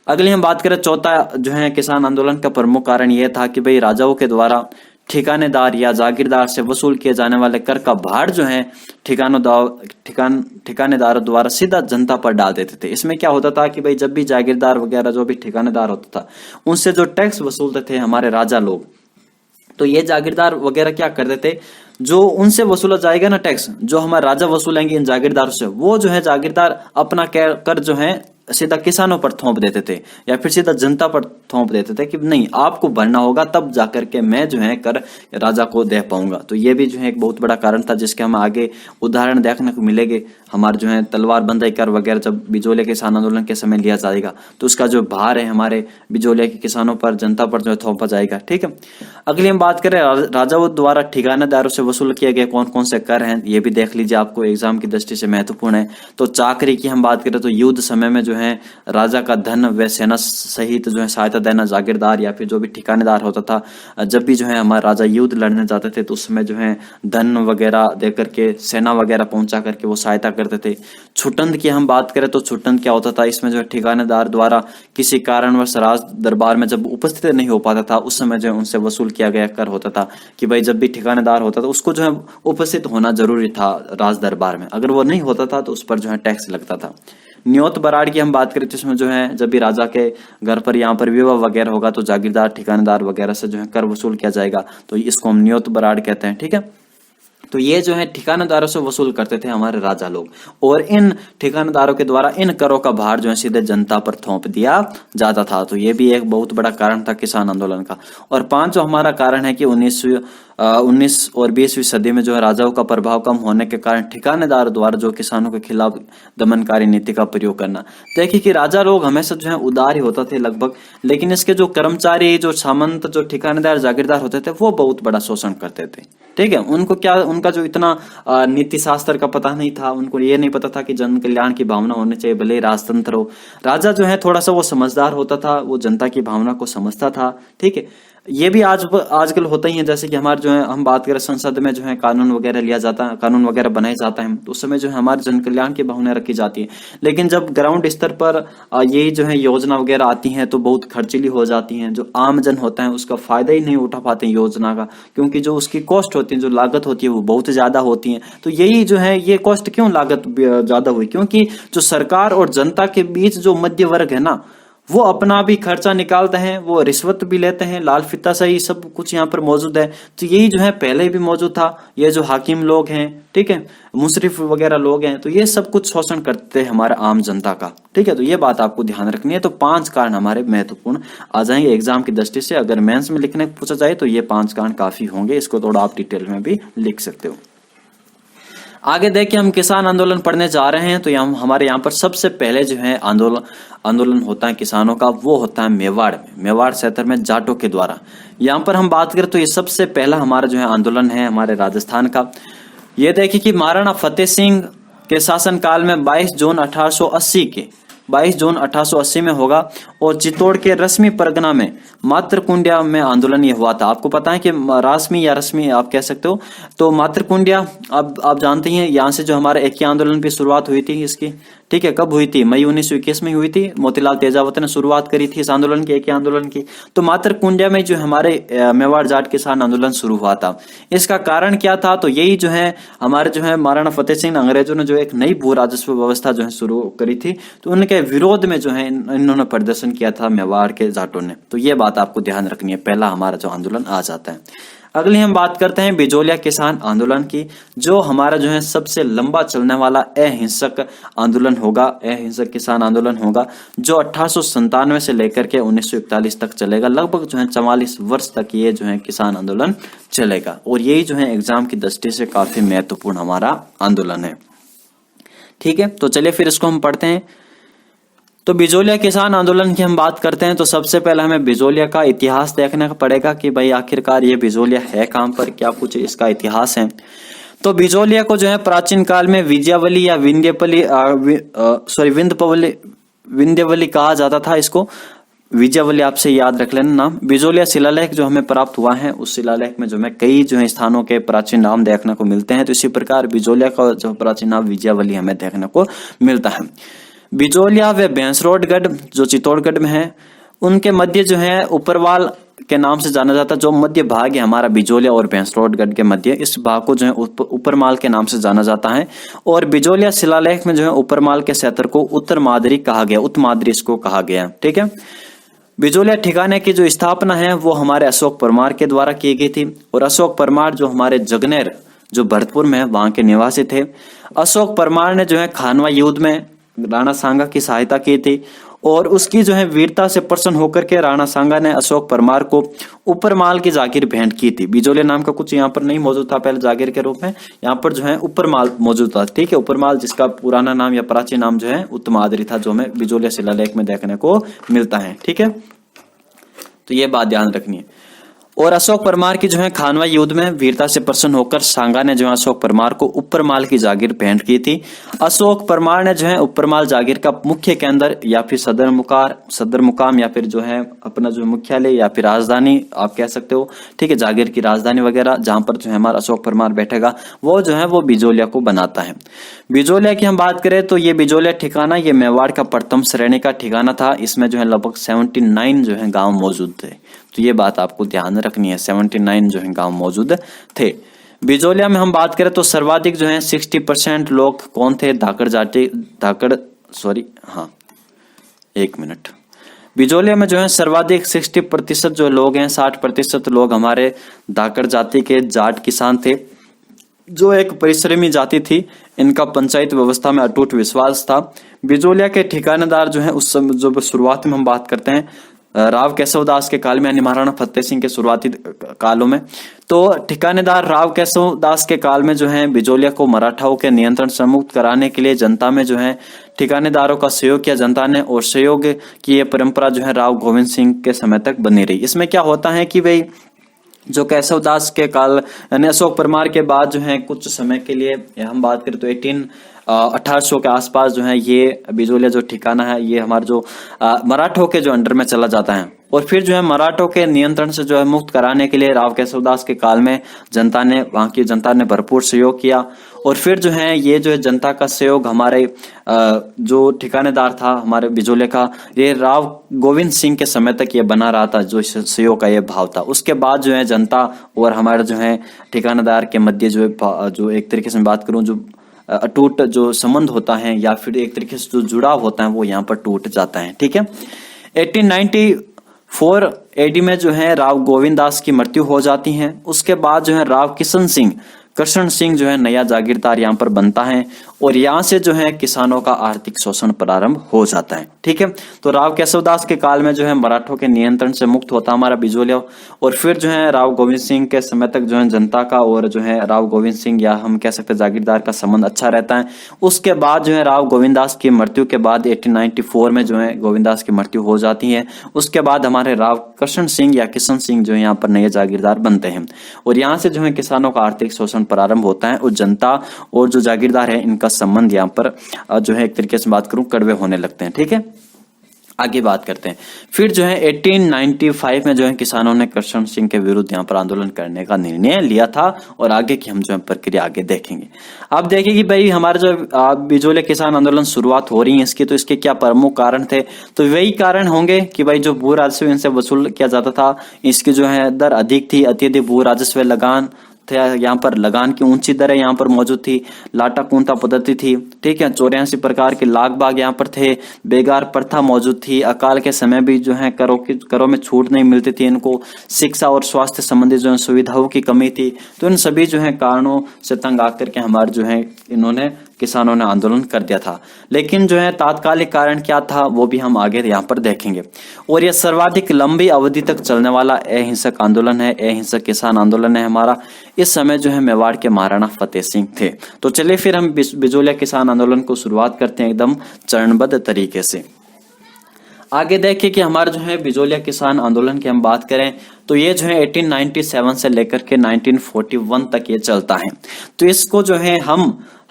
S1: अगली हम बात करें चौथा जो है किसान आंदोलन का प्रमुख कारण यह था कि भाई राजाओं के द्वारा ठिकानेदार या जागीरदार से वसूल किए जाने वाले कर का भार जो है ठिकानेदारों द्वारा सीधा जनता पर डाल देते थे। इसमें क्या होता था कि भाई जब भी जागीरदार वगैरह जो भी ठिकानेदार होता था उनसे जो टैक्स वसूलते थे हमारे राजा लोग, तो ये जागीरदार वगैरह क्या करते थे, जो उनसे वसूला जाएगा ना टैक्स, जो हमारे राजा वसूलेंगे इन जागीरदारों से, वो जो है जागीरदार अपना कर जो है सीधा किसानों पर थोप देते थे या फिर सीधा जनता पर थोप देते थे कि नहीं आपको भरना होगा तब जाकर के मैं जो है कर राजा को दे पाऊंगा। तो ये भी जो है एक बहुत बड़ा कारण था जिसके हम आगे उदाहरण देखने को मिलेंगे। हमारे जो है तलवार बंदाई कर वगैरह जब बिजोले किसान आंदोलन के समय लिया जाएगा तो उसका जो भार है हमारे बिजोले के किसानों पर, जनता पर जो है थोपा जाएगा। ठीक है, अगली हम बात करें राजाओं द्वारा ठिकानेदारों से वसूल किए गए कौन कौन से कर हैं, ये भी देख लीजिए, आपको एग्जाम की दृष्टि से महत्वपूर्ण है। तो चाकरी की हम बात करें तो युद्ध समय में जो है राजा का धन व सेना सहित जो है सहायता देना जागीरदार या फिर जो भी ठिकानेदार होता था, जब भी जो है हमारे राजा युद्ध लड़ने जाते थे तो उसमें जो है धन वगैरह दे करके, सेना वगैरह पहुंचा करके वो सहायता करते थे। छुटंद की हम बात करें तो छुटंद क्या होता था, इसमें जो है ठिकानेदार द्वारा किसी कारणवश राज दरबार में जब उपस्थित नहीं हो पाता था उस समय जो है उनसे वसूल किया गया कर होता था कि भाई जब भी ठिकानेदार होता था उसको जो है उपस्थित होना जरूरी था राज दरबार में, अगर वो नहीं होता था तो उस पर जो है टैक्स लगता था। न्योत बराड़ की हम बात करें तो इसमें जो है जब भी राजा के घर पर यहाँ पर विवाह वगैरह होगा तो जागीरदार ठिकानेदार वगैरह से जो है कर वसूल किया जाएगा, तो इसको हम न्योत बराड़ कहते हैं। ठीक है, तो ये जो है ठिकानेदारों से वसूल करते थे हमारे राजा लोग, और इन ठिकानेदारों के द्वारा इन करों का भार जो है सीधे जनता पर थोप दिया जाता था। तो ये भी एक बहुत बड़ा कारण था किसान आंदोलन का। और पांचवा हमारा कारण है कि 19 और 20वीं सदी में जो है राजाओं का प्रभाव कम होने के कारण ठिकानेदार द्वारा जो किसानों के खिलाफ दमनकारी नीति का प्रयोग करना। देखिए कि राजा लोग हमेशा जो है उदार ही होते थे लगभग, लेकिन इसके जो कर्मचारी, जो सामंत, जो ठिकानेदार जागीरदार होते थे वो बहुत बड़ा शोषण करते थे। ठीक है, उनको क्या, उनका जो इतना नीति शास्त्र का पता नहीं था, उनको ये नहीं पता था कि जन कल्याण की भावना होनी चाहिए भले ही राजतंत्र हो। राजा जो है थोड़ा सा वो समझदार होता था, वो जनता की भावना को समझता था। ठीक है, ये भी आजकल होता ही है, जैसे कि हमारे जो है हम बात करें संसद में जो है कानून वगैरह लिया जाता है, कानून वगैरह बनाया जाता है, तो उस समय जो है हमारे जन कल्याण की भावना रखी जाती है। लेकिन जब ग्राउंड स्तर पर यही जो है योजना वगैरह आती हैं तो बहुत खर्चीली हो जाती हैं, जो आम जन होता है उसका फायदा ही नहीं उठा पाते हैं योजना का, क्योंकि जो उसकी कॉस्ट होती है, जो लागत होती है वो बहुत ज्यादा होती है। तो यही जो है ये कॉस्ट क्यों लागत ज्यादा हुई, क्योंकि जो सरकार और जनता के बीच जो मध्य वर्ग है ना, वो अपना भी खर्चा निकालते हैं, वो रिश्वत भी लेते हैं, लाल फीता सही सब कुछ यहाँ पर मौजूद है। तो यही जो है पहले भी मौजूद था। ये जो हाकिम लोग हैं, ठीक है, मुशरिफ वगैरह लोग हैं, तो ये सब कुछ शोषण करते हैं हमारे आम जनता का। ठीक है, तो ये बात आपको ध्यान रखनी है। तो 5 कारण हमारे महत्वपूर्ण आ जाएंगे एग्जाम की दृष्टि से। अगर मेंस में लिखने पूछा जाए तो ये 5 कारण काफी होंगे, इसको थोड़ा आप डिटेल में भी लिख सकते हो। आगे देखिए हम किसान आंदोलन पढ़ने जा रहे हैं, तो हमारे यहाँ पर सबसे पहले जो है आंदोलन होता है किसानों का, वो होता है मेवाड़ क्षेत्र में जाटों के द्वारा। यहाँ पर हम बात करें तो ये सबसे पहला हमारा जो है आंदोलन है हमारे राजस्थान का। ये देखिए कि महाराणा फतेह सिंह के शासनकाल में 22 जून 1880 में होगा, और चित्तौड़ के रश्मि परगना में मातृकुंडिया में आंदोलन ये हुआ था। आपको पता है कि रासमी या रश्मि आप कह सकते हो, तो मातृकुंडिया अब आप जानते हैं, यहाँ से जो हमारे एक आंदोलन की शुरुआत हुई थी इसकी। ठीक है, कब हुई थी? मई 1921 में हुई थी। मोतीलाल तेजावत ने शुरुआत करी थी इस आंदोलन की, एक आंदोलन की। तो मातृकुंडिया में जो हमारे मेवाड़ जाट किसान आंदोलन शुरू हुआ था। इसका कारण क्या था? तो यही जो है हमारे जो है महाराणा फतेह सिंह अंग्रेजों ने जो एक नई भू राजस्व व्यवस्था जो है शुरू करी थी, तो उनके विरोध में जो है इन्होंने प्रदर्शन किया था मेवाड़ के जाटों ने। तो ये बात आपको ध्यान रखनी है, पहला हमारा जो आंदोलन आ जाता है। अगली हम बात करते हैं बिजोलिया किसान आंदोलन की, जो हमारा जो है सबसे लंबा चलने वाला अहिंसक आंदोलन होगा, अहिंसक किसान आंदोलन होगा, जो 1897 से लेकर के 1941 तक चलेगा। लगभग जो है 44 वर्ष तक ये जो है किसान आंदोलन चलेगा, और यही जो है एग्जाम की दृष्टि से काफी महत्वपूर्ण हमारा आंदोलन है। ठीक है, तो चलिए फिर इसको हम पढ़ते हैं। तो बिजोलिया किसान आंदोलन की हम बात करते हैं तो सबसे पहले हमें बिजोलिया का इतिहास देखना पड़ेगा कि भाई आखिरकार ये बिजोलिया है कहां पर, क्या कुछ इसका इतिहास है। तो बिजोलिया को जो है प्राचीन काल में विजयावली या विंध्यवली कहा जाता था। इसको विजयावली आपसे याद रख लेना नाम। बिजोलिया शिलालेख जो हमें प्राप्त हुआ है, उस शिलालेख में जो हमें कई जो है स्थानों के प्राचीन नाम देखने को मिलते हैं। तो इसी प्रकार बिजोलिया का जो प्राचीन नाम विजयावली हमें देखने को मिलता है। बिजोलिया व भैंसरोडगढ़ जो चित्तौड़गढ़ में है, उनके मध्य जो है ऊपरवाल के नाम से जाना जाता है। जो मध्य भाग है हमारा बिजोलिया और भैंसरोडगढ़ के मध्य, इस भाग को जो है ऊपरमाल के नाम से जाना जाता है। और बिजोलिया शिलालेख में जो है ऊपरमाल के क्षेत्र को उत्तर मादरी कहा गया, उत्तमादरी इसको कहा गया। ठीक है, बिजोलिया ठिकाने की जो स्थापना है वो हमारे अशोक परमार के द्वारा की गई थी। और अशोक परमार जो हमारे जगनेर जो भरतपुर में है वहां के निवासी थे। अशोक परमार ने जो है खानवा युद्ध में राणा सांगा की सहायता की थी, और उसकी जो है वीरता से प्रसन्न होकर के राणा सांगा ने अशोक परमार को ऊपरमाल की जागीर भेंट की थी। बिजोलिया नाम का कुछ यहाँ पर नहीं मौजूद था पहले जागीर के रूप में, यहाँ पर जो है ऊपरमाल मौजूद था। ठीक है, ऊपरमाल जिसका पुराना नाम या प्राचीन नाम जो है उत्तमादरी था, जो हमें बिजोलिया शिलालेख में देखने को मिलता है। ठीक है, तो ये बात ध्यान रखनी है। और अशोक परमार की जो है खानवा युद्ध में वीरता से प्रसन्न होकर सांगा ने जो है अशोक परमार को ऊपरमाल की जागीर भेंट की थी। अशोक परमार ने जो है ऊपरमाल जागीर का मुख्य केंद्र या फिर सदर मुकाम या फिर जो है अपना जो मुख्यालय या फिर राजधानी आप कह सकते हो, ठीक है, जागीर की राजधानी वगैरह जहां पर जो है हमारा अशोक परमार बैठेगा वो जो है वो बिजोलिया को बनाता है। बिजोलिया की हम बात करें तो ये बिजोलिया ठिकाना ये मेवाड़ का प्रथम श्रेणी का ठिकाना था। इसमें जो है लगभग 79 जो है गाँव मौजूद थे। तो ये बात आपको ध्यान रखनी है, 79 जो है गांव मौजूद थे। बिजोलिया में हम बात करें तो सर्वाधिक जो है 60% लोग कौन थे, एक मिनट। बिजोलिया में जो है सर्वाधिक 60% जो लोग हैं, 60% लोग हमारे धाकड़ जाति के जाट किसान थे, जो एक परिश्रमी जाति थी। इनका पंचायत व्यवस्था में अटूट विश्वास था। बिजोलिया के ठिकानेदार जो है उस समय जो शुरुआत में हम बात करते हैं राव केशव दास के काल में यानी महाराणा फतेह सिंह के शुरुआती कालों में, तो ठिकानेदार राव केशव दास के काल में जो है बिजोलिया को मराठाओं के नियंत्रण से मुक्त कराने के लिए जनता में जो है ठिकानेदारों का सहयोग किया जनता ने, और सहयोग की ये परंपरा जो है राव गोविंद सिंह के समय तक बनी रही। इसमें क्या होता है कि भाई जो केशव दास के काल यानी अशोक परमार के बाद जो है कुछ समय के लिए हम बात करें तो 1800 के आसपास जो है ये बिजोलिया जो ठिकाना है ये हमारे जो मराठों के जो अंडर में चला जाता है। और फिर जो है मराठों के नियंत्रण से जो है मुक्त कराने के लिए राव केशव दास के काल में वहां की जनता ने भरपूर सहयोग किया। और फिर जो है ये जो है जनता का सहयोग हमारे जो ठिकानेदार था हमारे बिजोलिया का, ये राव गोविंद सिंह के समय तक ये बना रहा था, जो सहयोग का ये भाव था। उसके बाद जो है जनता और हमारे जो है ठिकानेदार के मध्य जो एक तरीके से बात करूं जो अटूट जो संबंध होता है या फिर एक तरीके से जो जुड़ाव होता है वो यहाँ पर टूट जाता है। ठीक है, 1894 एडी में जो है राव गोविंद दास की मृत्यु हो जाती है। उसके बाद जो है राव कृष्ण सिंह जो है नया जागीरदार यहाँ पर बनता है, और यहाँ से जो है किसानों का आर्थिक शोषण प्रारंभ हो जाता है। ठीक है, तो राव केशव दास के काल में जो है मराठों के नियंत्रण से मुक्त होता हमारा बिजोलिया, और फिर जो है राव गोविंद सिंह के समय तक जो है जनता का और जो है राव गोविंद सिंह या हम कह सकते हैं जागीरदार का संबंध अच्छा रहता है। उसके बाद जो है राव गोविंद दास की मृत्यु के बाद 1894 में जो है गोविंद दास की मृत्यु हो जाती है। उसके बाद हमारे राव कृष्ण सिंह या किशन सिंह जो है यहाँ पर नए जागीरदार बनते हैं, और यहाँ से जो है किसानों का आर्थिक शोषण प्रारंभ होता है, और जनता और जो जागीरदार है इनका संबंध यहाँ पर जो है एक तरीके से बात करूं कड़वे होने लगते हैं। ठीक है, आगे बात करते हैं। फिर जो है 1895 में जो है किसानों ने कृष्ण सिंह के विरुद्ध यहाँ पर आंदोलन करने का निर्णय लिया था, और आगे की हम जो है प्रक्रिया आगे देखेंगे। अब देखिए कि भाई हमारे जो बिजोलिया किसान आंदोलन शुरुआत हो रही है इसकी, तो इसके क्या प्रमुख कारण थे। तो वही कारण होंगे कि भाई जो भू राजस्व इनसे वसूल किया जाता था इसकी जो है दर अधिक थी, अत्यधिक भू राजस्व लगान थे, यहाँ पर लगान की ऊंची दरें यहाँ पर मौजूद थी, लाटा कुंता पद्धति थी, ठीक है, 84 प्रकार के लाग बाग यहाँ पर थे, बेगार प्रथा मौजूद थी, अकाल के समय भी जो है करों में छूट नहीं मिलती थी इनको, शिक्षा और स्वास्थ्य संबंधी जो है सुविधाओं की कमी थी। तो इन सभी जो है कारणों से तंग आकर के हमारे जो है इन्होंने किसानों ने आंदोलन कर दिया था। लेकिन जो है तात्कालिक कारण क्या था वो भी हम आगे यहाँ पर देखेंगे। और यह सर्वाधिक लंबी अवधि तक चलने वाला अहिंसक आंदोलन है, अहिंसक किसान आंदोलन है हमारा। इस समय जो है मेवाड़ के महाराणा फतेह सिंह थे। तो चलिए फिर हम बिजोलिया किसान आंदोलन को शुरुआत करते हैं एकदम चरणबद्ध तरीके से। आगे देखिए कि हमारा जो है बिजोलिया किसान आंदोलन की हम बात करें तो ये जो है 1897 से लेकर के 1941 तक ये चलता है। तो इसको जो है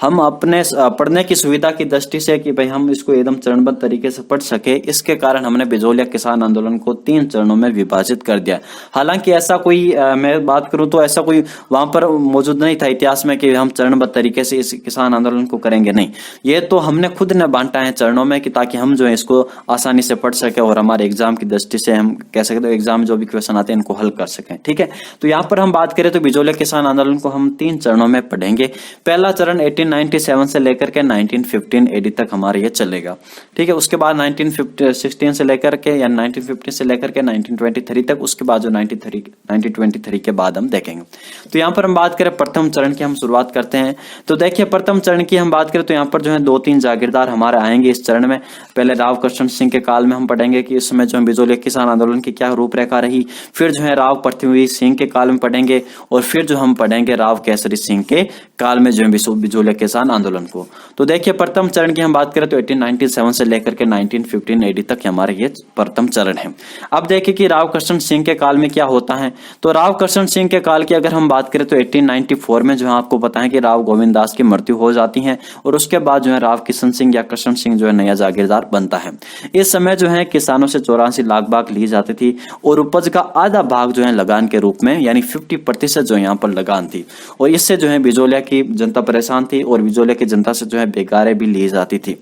S1: हम अपने पढ़ने की सुविधा की दृष्टि से कि भाई हम इसको एकदम चरणबद्ध तरीके से पढ़ सके, इसके कारण हमने बिजोलिया किसान आंदोलन को 3 चरणों में विभाजित कर दिया। हालांकि ऐसा कोई मैं बात करूं तो ऐसा कोई वहां पर मौजूद नहीं था इतिहास में कि हम चरणबद्ध तरीके से इस किसान आंदोलन को करेंगे, नहीं, ये तो हमने खुद ने बांटा है चरणों में कि ताकि हम जो है इसको आसानी से पढ़ सके और हमारे एग्जाम की दृष्टि से हम कह सकते हो एग्जाम में जो भी क्वेश्चन आते हैं इनको हल कर सकें, ठीक है। तो यहाँ पर हम बात करें तो बिजोलिया किसान आंदोलन को हम 3 चरणों में पढ़ेंगे। पहला चरण 1897 से लेकर के 1915 एडी तक हमारा ये चलेगा, ठीक है। उसके बाद 1916 से लेकर के या 1950 से लेकर के 1923 तक, उसके बाद जो 1923 के बाद हम देखेंगे। तो यहाँ पर हम बात करें प्रथम चरण की, हम शुरुआत करते हैं। तो देखिए प्रथम चरण की हम बात करें तो यहाँ पर जो है 2-3 जागीरदार हमारे आएंगे इस चरण में। पहले राव कृष्ण सिंह के काल में हम पढ़ेंगे कि इस समय जो है बिजोलिया किसान आंदोलन की क्या रूपरेखा रही। फिर जो है राव पृथ्वी सिंह के काल में पढ़ेंगे और फिर जो हम पढ़ेंगे राव केसरी सिंह के काल में जो है बिजोलिया किसान आंदोलन को। तो देखिए प्रथम चरण की हम बात करें तो 1897 से लेकर के 1915 एडी तक हमारे ये प्रथम चरण है। अब देखिए कि राव कृष्ण सिंह के काल में क्या होता है। तो राव कृष्ण सिंह के काल की अगर हम बात करें तो 1894 में जो है आपको पता है कि राव गोविंद दास की मृत्यु हो जाती है और उसके बाद जो है राव किशन सिंह या कृष्ण सिंह जो है नया जागीरदार बनता है। इस समय जो है किसानों से 84 लाख बाग ली जाती थी और उपज का आधा भाग जो है लगान के रूप में यानी 50% जो यहाँ पर लगान थी और इससे जो है बिजोलिया की जनता परेशान थी और बिजोलिया की जनता से जो है बेगारे भी ली जाती थी।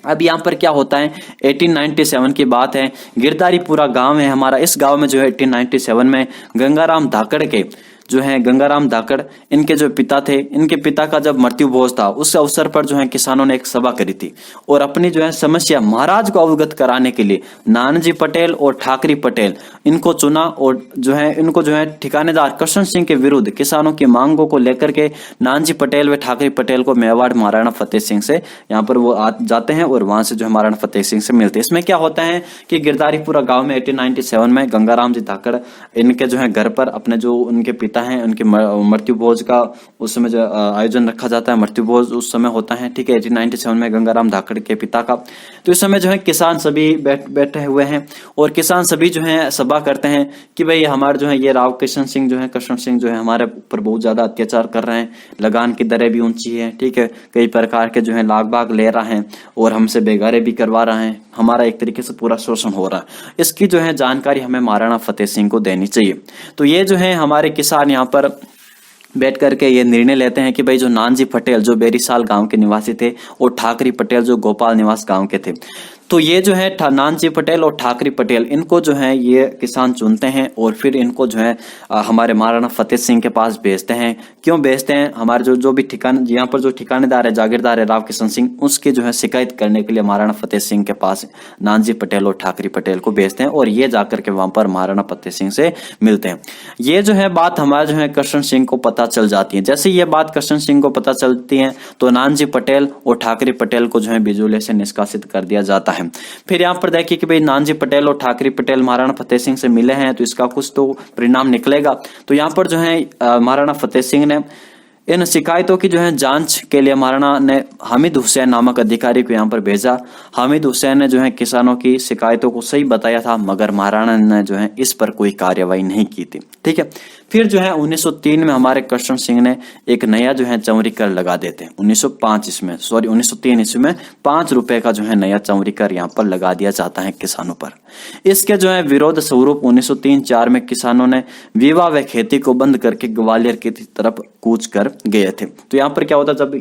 S1: अब यहाँ पर क्या होता है 1897 की बात है, गिरधारीपुरा गांव है हमारा। इस गांव में जो है 1897 में गंगाराम धाकड़ के जो है गंगाराम धाकड़ इनके जो पिता थे, इनके पिता का जब मृत्यु भोज था उस अवसर पर जो है किसानों ने एक सभा करी थी और अपनी जो है समस्या महाराज को अवगत कराने के लिए नानाजी पटेल और ठाकरी पटेल इनको चुना और जो है इनको जो है ठिकानेदार कृष्ण सिंह के विरुद्ध किसानों की मांगों को लेकर के नानाजी पटेल व ठाकरी पटेल को मेवाड़ महाराणा फतेह सिंह से यहाँ पर वो जाते हैं और वहां से जो है महाराणा फतेह सिंह से मिलते हैं। इसमें क्या होता है कि गिरधारीपुरा गांव में 1897 में गंगाराम जी धाकड़ इनके जो है घर पर अपने जो उनके पिता हैं उनके मृत्यु भोज का उस समय जो आयोजन रखा जाता है, मृत्यु भोज उस समय होता है, ठीक है, 1897 में गंगाराम धाकड़ के पिता का। तो इस समय जो है किसान सभी बैठे हुए हैं और किसान सभी जो है सभा करते हैं कि भाई हमारे जो है ये राव कृष्ण सिंह जो है हमारे ऊपर बहुत ज्यादा अत्याचार कर रहे हैं, लगान की दरें भी ऊंची है, ठीक है, कई प्रकार के जो है लाग बाग ले रहे हैं और हमसे बेगारे भी करवा रहे हैं, हमारा एक तरीके से पूरा शोषण हो रहा है। इसकी जो है जानकारी हमें महाराणा फतेह सिंह को देनी चाहिए। तो ये जो है हमारे किसान यहाँ पर बैठ करके ये निर्णय लेते हैं कि भाई जो नानजी पटेल जो बेरीसाल गांव के निवासी थे और ठाकरी पटेल जो गोपाल निवास गांव के थे, तो ये जो है नानजी पटेल और ठाकरी पटेल इनको जो है ये किसान चुनते हैं और फिर इनको जो है हमारे महाराणा फतेह सिंह के पास भेजते हैं। क्यों भेजते हैं? हमारे जो भी यहाँ पर जो ठिकानेदार है जागीरदार है राव किशन सिंह, उसकी जो है शिकायत करने के लिए महाराणा फतेह सिंह के पास नानजी पटेल और ठाकरी पटेल को भेजते हैं और ये जाकर के वहां पर महाराणा फतेह सिंह से मिलते हैं। ये जो है बात हमारे जो है कृष्ण सिंह को पता चल जाती है। जैसे ये बात कृष्ण सिंह को पता चलती है तो नानजी पटेल और ठाकरी पटेल को जो है बिजोलिया से निष्कासित कर दिया जाता है। फिर यहाँ पर देखिए कि भाई नानजी पटेल और ठाकरी पटेल महाराणा फतेह सिंह से मिले हैं तो इसका कुछ तो परिणाम निकलेगा। तो यहाँ पर जो है महाराणा फतेह सिंह ने इन शिकायतों की जो है जांच के लिए महाराणा ने हामिद हुसैन नामक अधिकारी को यहाँ पर भेजा। हामिद हुसैन ने जो है किसानों की शिकायतों को सही बताया था मगर महाराणा ने जो है इस पर कोई कार्यवाही नहीं की थी, ठीक है। फिर जो है 1903 में हमारे कृष्ण सिंह ने एक नया जो है चौरी कर लगा देते हैं। 1903 ईस्वी में 5 रुपए का जो है नया चौरी कर यहाँ पर लगा दिया जाता है किसानों पर। इसके जो है विरोध स्वरूप 1903-04 में किसानों ने विवाह व खेती को बंद करके ग्वालियर की तरफ कूच कर गए थे। तो यहाँ पर क्या होता, जब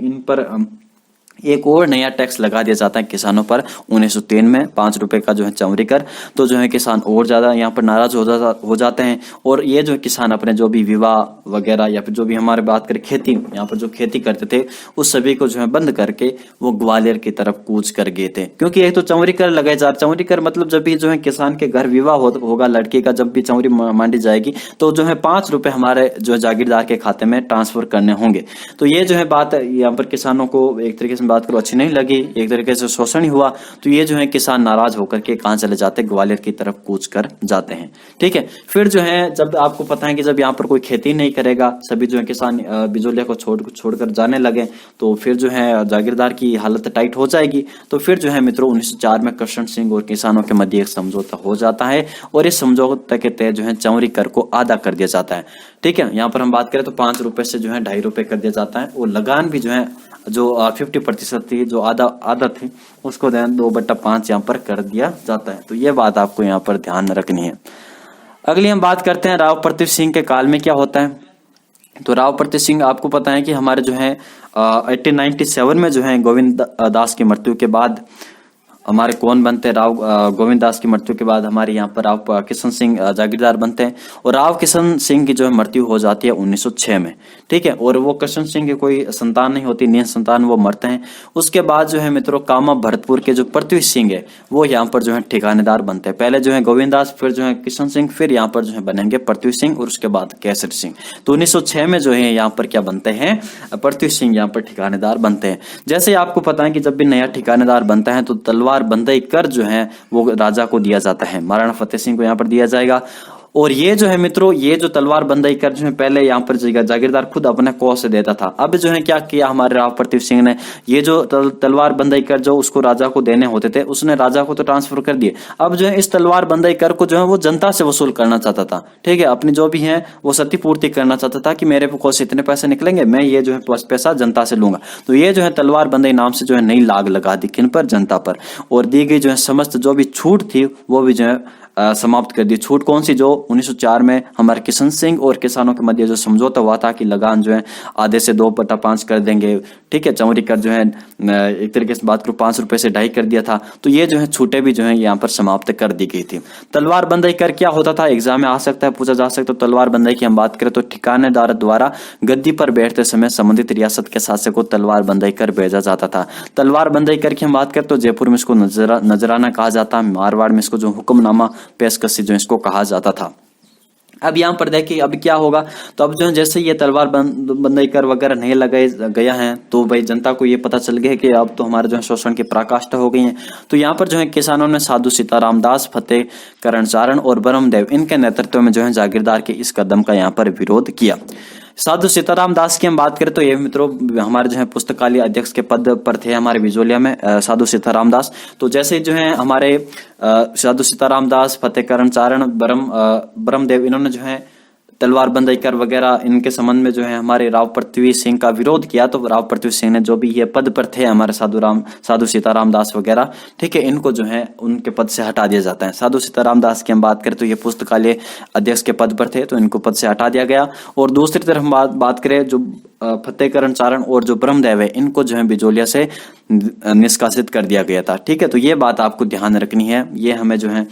S1: एक और नया टैक्स लगा दिया जाता है किसानों पर 1903 में 5 रुपए का जो है चौरी कर। तो जो है किसान और ज्यादा यहाँ पर नाराज हो जाते हैं। और ये जो किसान अपने जो भी विवाह वगैरह या फिर जो भी हमारे बात करें खेती, यहाँ पर जो खेती करते थे उस सभी को जो है बंद करके वो ग्वालियर की तरफ कूच कर गए थे। क्योंकि एक तो चौरी कर लगाए जा, चौरी कर मतलब जब भी जो है किसान के घर विवाह होगा लड़के का, जब भी चौरी मांडी जाएगी तो जो है 5 रुपए हमारे जो जागीरदार के खाते में ट्रांसफर करने होंगे। तो ये जो है बात यहाँ पर किसानों को एक तरीके से बात करो अच्छी नहीं लगी, एक तरीके से शोषण ही हुआ। तो ये जो है किसान नाराज होकर के कहाँ चले जाते, ग्वालियर की तरफ कूच कर जाते हैं। ठीक है, फिर जो है जब आपको पता है कि जब यहाँ पर कोई खेती नहीं करेगा, सभी जो है किसान बिजोलिया को छोड़कर जाने लगे, तो फिर जो है जागीरदार की हालत टाइट हो जाएगी। तो फिर जो है मित्रों 1904 में कृष्ण सिंह और किसानों के मध्य एक समझौता हो जाता है और इस समझौते के तहत जो है चौरी कर को आधा कर दिया जाता है। ठीक है, यहाँ पर हम बात करें तो 5 रुपए से जो है 2.5 रुपए कर दिया जाता है और लगान भी जो है जो 50% थी, जो आधा थी, उसको 2/5 यहाँ पर कर दिया जाता है। तो ये बात आपको यहाँ पर ध्यान रखनी है। अगली हम बात करते हैं राव पृथ्वी सिंह के काल में क्या होता है। तो राव पृथ्वी सिंह आपको पता है कि हमारे जो है 1897 में जो है गोविंद दास की मृत्यु के बाद हमारे कौन बनते हैं, राव गोविंद दास की मृत्यु के बाद हमारे यहाँ पर राव किशन सिंह जागीरदार बनते हैं। और राव किशन सिंह की जो है मृत्यु हो जाती है 1906 में। ठीक है, और वो किशन सिंह की कोई संतान नहीं होती, नियत संतान, वो मरते हैं। उसके बाद जो है मित्रों कामा भरतपुर के जो पृथ्वी सिंह है वो यहाँ पर जो है ठिकानेदार बनते हैं। पहले जो है गोविंद दास, फिर जो है किशन सिंह, फिर यहाँ पर जो है बनेंगे पृथ्वी सिंह और उसके बाद केसरी सिंह। तो 1906 में जो है यहाँ पर क्या बनते हैं, पृथ्वी सिंह यहाँ पर ठिकानेदार बनते हैं। जैसे आपको पता है कि जब भी नया ठिकानेदार बनता है तो तलवार बंदई कर जो है वो राजा को दिया जाता है, महाराणा फतेह सिंह को यहाँ पर दिया जाएगा। और ये जो है मित्रों, ये जो तलवार बंदई कर जो है पहले यहाँ पर जागीरदार खुद अपने कोष से देता था। अब जो है क्या किया हमारे राव पृथ्वी सिंह ने, ये जो तलवार बंदई कर जो उसको राजा को देने होते थे उसने राजा को तो ट्रांसफर कर दिए। अब जो है इस तलवार बंदई कर को जो है वो जनता से वसूल करना चाहता था। ठीक है, अपनी जो भी है वो क्षतिपूर्ति करना चाहता था कि मेरे कोष से इतने पैसे निकलेंगे, मैं ये जो है पैसा जनता से लूंगा। तो ये जो है तलवार बंदई नाम से जो है नई लाग लगा दी किन पर, जनता पर। और दी गई जो है समस्त जो भी छूट थी वो भी जो है समाप्त कर दी। छूट कौन सी, जो 1904 में हमारे किशन सिंह और किसानों के मध्य जो समझौता हुआ था कि लगान जो है आधे से 2/5 कर देंगे। ठीक है, चौरी कर जो है एक तरीके से बात करूं 5 रुपए से 2.5 कर दिया था। तो ये जो है छूटे भी जो है यहाँ पर समाप्त कर दी गई थी। तलवार बंदई कर क्या होता था, एग्जाम में आ सकता है, पूछा जा सकता है। तो तलवार बंदई की हम बात करें तो ठिकानेदार द्वारा गद्दी पर बैठते समय संबंधित रियासत के शासक को तलवार बंदई कर भेजा जाता था। तलवार बंदई कर की हम बात करें तो जयपुर में इसको नजराना कहा जाता है, मारवाड़ में इसको जो हुक्मनामा पेशकशी जो इसको कहा जाता था। अब यहाँ पर देखिए अब क्या होगा, तो अब जो है जैसे ये तलवार बंदई कर वगैरह नहीं लगाए गया है तो भाई जनता को ये पता चल गया कि अब तो हमारे जो है शोषण की पराकाष्ठा हो गई है। तो यहाँ पर जो है किसानों ने साधु सीताराम दास, फतेह करण चारण और ब्रह्मदेव इनके नेतृत्व में जो है जागीरदार के इस कदम का यहाँ पर विरोध किया। साधु सीताराम दास की हम बात करें तो ये मित्रों हमारे जो है पुस्तकालय अध्यक्ष के पद पर थे हमारे बिजोलिया में साधु सीताराम दास। तो जैसे जो है हमारे साधु सीताराम दास, फतेह करण चारण, ब्रह्मदेव इन्होंने जो है तलवार बंदई कर वगैरह इनके संबंध में जो है हमारे राव पृथ्वी सिंह का विरोध किया। तो राव पृथ्वी सिंह ने जो भी ये पद पर थे हमारे साधु सीताराम दास वगैरह, ठीक है, इनको जो है उनके पद से हटा दिया जाता है। साधु सीताराम दास की हम बात करें तो ये पुस्तकालय अध्यक्ष के पद पर थे तो इनको पद से हटा दिया गया। और दूसरी तरफ हम बात करें जो फतेह करण चारण और जो ब्रह्मदेव है इनको जो है बिजोलिया से निष्कासित कर दिया गया था। ठीक है, तो ये बात आपको ध्यान रखनी है। ये हमें जो है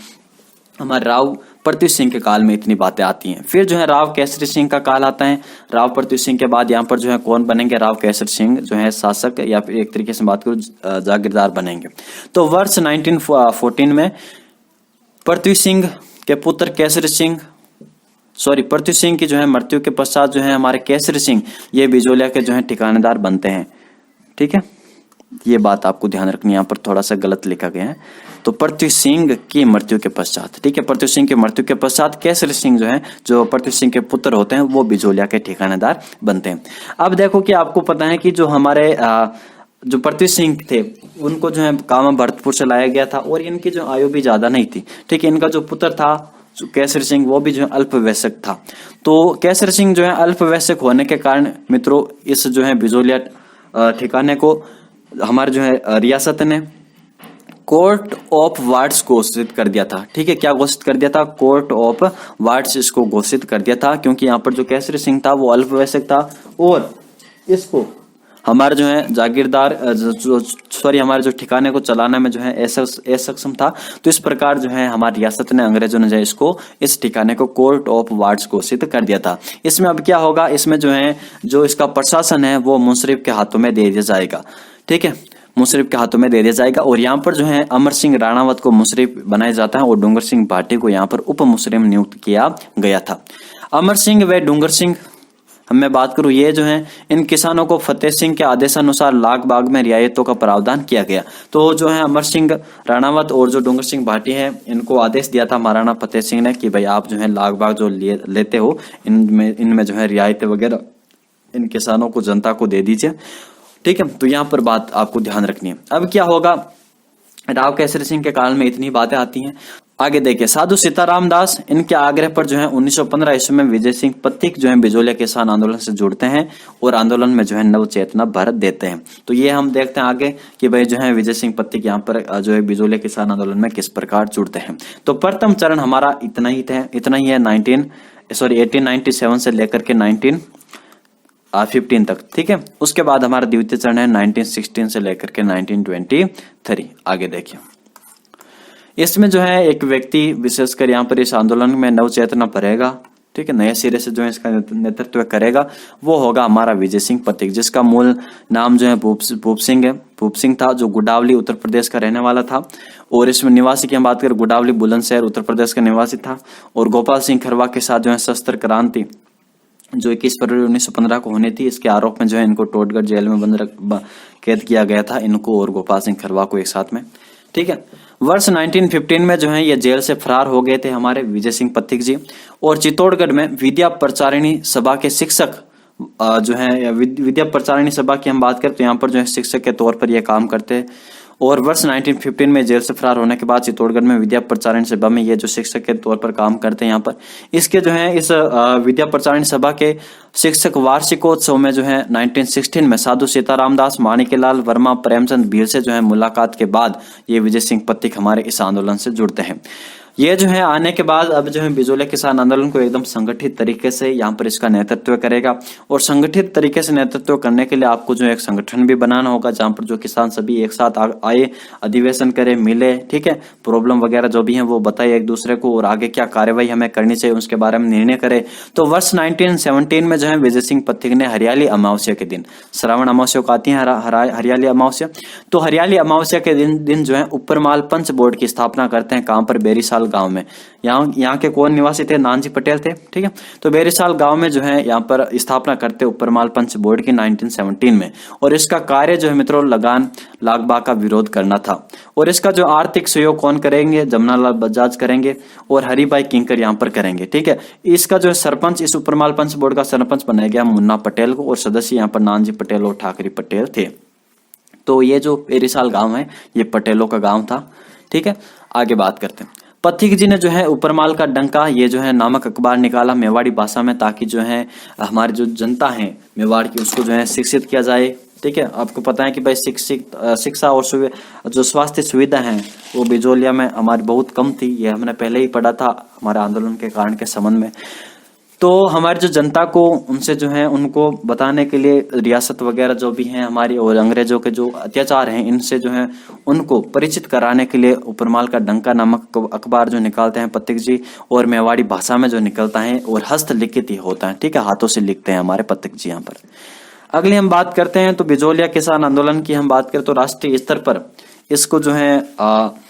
S1: हमारे राव पृथ्वी सिंह के काल में इतनी बातें आती हैं। फिर जो है राव केसरी सिंह का काल आता है। राव पृथ्वी सिंह के बाद यहाँ पर जो है कौन बनेंगे, राव केसरी सिंह जो है शासक या फिर एक तरीके से बात करूं जागीरदार बनेंगे। तो वर्ष 1914 में पृथ्वी सिंह के पुत्र पृथ्वी सिंह की जो है मृत्यु के पश्चात जो है हमारे केसरी सिंह ये बिजोलिया के जो है ठिकानेदार बनते हैं। ठीक है, ये बात आपको ध्यान रखनी है, यहाँ पर थोड़ा सा गलत लिखा गया है। तो पृथ्वी सिंह की मृत्यु के पश्चात, ठीक है, पृथ्वी सिंह की मृत्यु के पश्चात केसरी सिंह जो है जो पृथ्वी सिंह के पुत्र होते हैं वो बिजोलिया के ठिकानेदार बनते हैं। अब देखो कि आपको पता है कि जो हमारे जो पृथ्वी सिंह थे उनको जो है कामा भरतपुर से लाया गया था और इनकी जो आयु भी ज्यादा नहीं थी। ठीक है, इनका जो पुत्र था केसरी सिंह वो भी जो है अल्पवयस्क था। तो केसरी सिंह जो है अल्पवयस्क होने के कारण मित्रों इस जो है बिजोलिया ठिकाने को हमारे जो है रियासत ने कोर्ट ऑफ वार्ड्स घोषित कर दिया था। ठीक है, क्या घोषित कर दिया था, कोर्ट ऑफ वार्ड्स इसको घोषित कर दिया था, क्योंकि यहाँ पर जो केसरी सिंह था वो अल्पवयस्क था और इसको हमारे जो है जागीरदार हमारे जो ठिकाने को चलाने में जो है असक्षम था। तो इस प्रकार जो है हमारी रियासत ने, अंग्रेजों ने जो है इसको, इस ठिकाने को कोर्ट ऑफ वार्ड्स घोषित कर दिया था। इसमें अब क्या होगा, इसमें जो है जो इसका प्रशासन है वो मुशर्रफ के हाथों में दे दिया जाएगा। ठीक है, मुशर्रफ के हाथों में दे दिया जाएगा। और यहाँ पर जो है अमर सिंह राणावत को मुशर्रफ बनाया जाता है और डूंगर सिंह भाटी को यहाँ पर उप मुशर्रफ नियुक्त किया गया था। अमर सिंह व डूंगर सिंह मैं बात करूं, ये जो है इन किसानों को फतेह सिंह के आदेशानुसार लाग बाग में रियायतों का प्रावधान किया गया। तो जो है अमर सिंह राणावत और जो डूंगर सिंह भाटी है, इनको आदेश दिया था महाराणा फतेह सिंह ने कि भाई आप जो है लाग बाग जो लेते हो इनमें जो है रियायतें वगैरह इन किसानों को, जनता को दे दीजिए। ठीक है, तो यहाँ पर बात आपको ध्यान रखनी है। अब क्या होगा, राव केसरी सिंह के काल में इतनी बातें आती हैं। आगे देखिए, साधु सीताराम दास, इनके आग्रह पर जो है 1915 ईस्वी में विजय सिंह पथिक जो है बिजोलिया किसान आंदोलन से जुड़ते हैं और आंदोलन में जो है नव चेतना भर देते हैं। तो ये हम देखते हैं आगे कि भाई जो है विजय सिंह पथिक यहाँ पर जो है बिजोलिया किसान आंदोलन में किस प्रकार जुड़ते हैं। तो प्रथम चरण हमारा इतना ही है 1897 से लेकर के 1915 तक। ठीक है, उसके बाद हमारा द्वितीय चरण है 1916 से लेकर के 1923। आगे देखिए, इसमें जो है एक व्यक्ति विशेषकर यहाँ पर इस आंदोलन में नव चेतना भरेगा। ठीक है, नए सिरे से जो है इसका नेतृत्व करेगा, वो होगा हमारा विजय सिंह पथिक, जिसका मूल नाम जो है भूप सिंह है। भूप सिंह था, जो गुडावली उत्तर प्रदेश का रहने वाला था। और इसमें निवासी की हम बात करें, गुडावली बुलंदशहर उत्तर प्रदेश का निवासी था। और गोपाल सिंह खरवा के साथ जो है शस्त्र क्रांति जो 21 फरवरी 1915 को होनी थी, इसके आरोप में जो है इनको टोटगढ़ जेल में कैद किया गया था, इनको और गोपाल सिंह खरवा को एक साथ में। ठीक है, वर्ष 1915 में जो है ये जेल से फरार हो गए थे हमारे विजय सिंह पथिक जी। और चित्तौड़गढ़ में विद्या प्रचारिणी सभा के शिक्षक जो है, विद्या प्रचारिणी सभा की हम बात करें तो यहाँ पर जो है शिक्षक के तौर पर ये काम करते हैं। और वर्ष 1915 में जेल से फरार होने के बाद चित्तौड़गढ़ में विद्या प्रचारिणी सभा में ये जो शिक्षक के तौर पर काम करते हैं यहाँ पर, इसके जो है इस विद्या प्रचारिणी सभा के शिक्षक वार्षिकोत्सव में जो है 1916 में साधु सीताराम दास, माणिक्यलाल वर्मा, प्रेमचंद भील से जो है मुलाकात के बाद ये विजय सिंह पथिक हमारे इस आंदोलन से जुड़ते हैं। ये जो है आने के बाद अब जो है बिजोलिया किसान आंदोलन को एकदम संगठित तरीके से यहाँ पर इसका नेतृत्व करेगा। और संगठित तरीके से नेतृत्व करने के लिए आपको जो एक संगठन भी बनाना होगा, जहाँ पर जो किसान सभी एक साथ आए, अधिवेशन करे, मिले। ठीक है, प्रॉब्लम वगैरह जो भी है वो बताए एक दूसरे को, और आगे क्या कार्यवाही हमें करनी चाहिए उसके बारे में निर्णय करे। तो वर्ष 1917 में जो है विजय सिंह पथिक ने हरियाली अमावस्या के दिन, श्रावण अमावस्या को आती है हरियाली अमावस्या, तो हरियाली अमावस्या के दिन जो है उपरमाल पंच बोर्ड की स्थापना करते हैं। कहाँ पर? बेरीसाल गांव में। यहाँ के कौन निवासी थे? नानजी पटेल थे। ठीक है, तो बेरीसाल गांव में जो है यहाँ पर स्थापना करते उपरमाल पंच बोर्ड की 1917 में। और इसका कार्य जो है मित्रों लाग बाग का विरोध करना था। और इसका जो आर्थिक सहयोग कौन करेंगे? जमनालाल बजाज करेंगे और हरिभाई किंकर यहाँ पर करेंगे। ठीक है, इसका जो है सरपंच, इस उपरमाल पंच बोर्ड का सरपंच बनाया गया मुन्ना पटेल को, और सदस्य यहाँ पर नानजी पटेल और ठाकरी पटेल थे। तो ये जो बेरीसाल गांव है ये पटेलों का गांव था। ठीक है, आगे बात करते हैं। पथिक जी ने जो है उपरमाल का डंका ये जो है नामक अखबार निकाला मेवाड़ी भाषा में, ताकि जो है हमारी जो जनता है मेवाड़ की उसको जो है शिक्षित किया जाए। ठीक है, आपको पता है कि भाई शिक्षा और जो स्वास्थ्य सुविधा है वो बिजोलिया में हमारी बहुत कम थी। ये हमने पहले ही पढ़ा था हमारे आंदोलन के कारण के संबंध में। तो हमारी जो जनता को उनसे जो है उनको बताने के लिए रियासत वगैरह जो भी हैं हमारी, और अंग्रेजों के जो अत्याचार हैं इनसे जो है उनको परिचित कराने के लिए उपरमाल का डंका नामक अखबार जो निकालते हैं पथिक जी, और मेवाड़ी भाषा में जो निकलता है और हस्तलिखित ही होता है। ठीक है, हाथों से लिखते हैं हमारे पथिक जी यहाँ पर। अगली हम बात करते हैं तो बिजोलिया किसान आंदोलन की हम बात करें तो राष्ट्रीय स्तर पर इसको जो है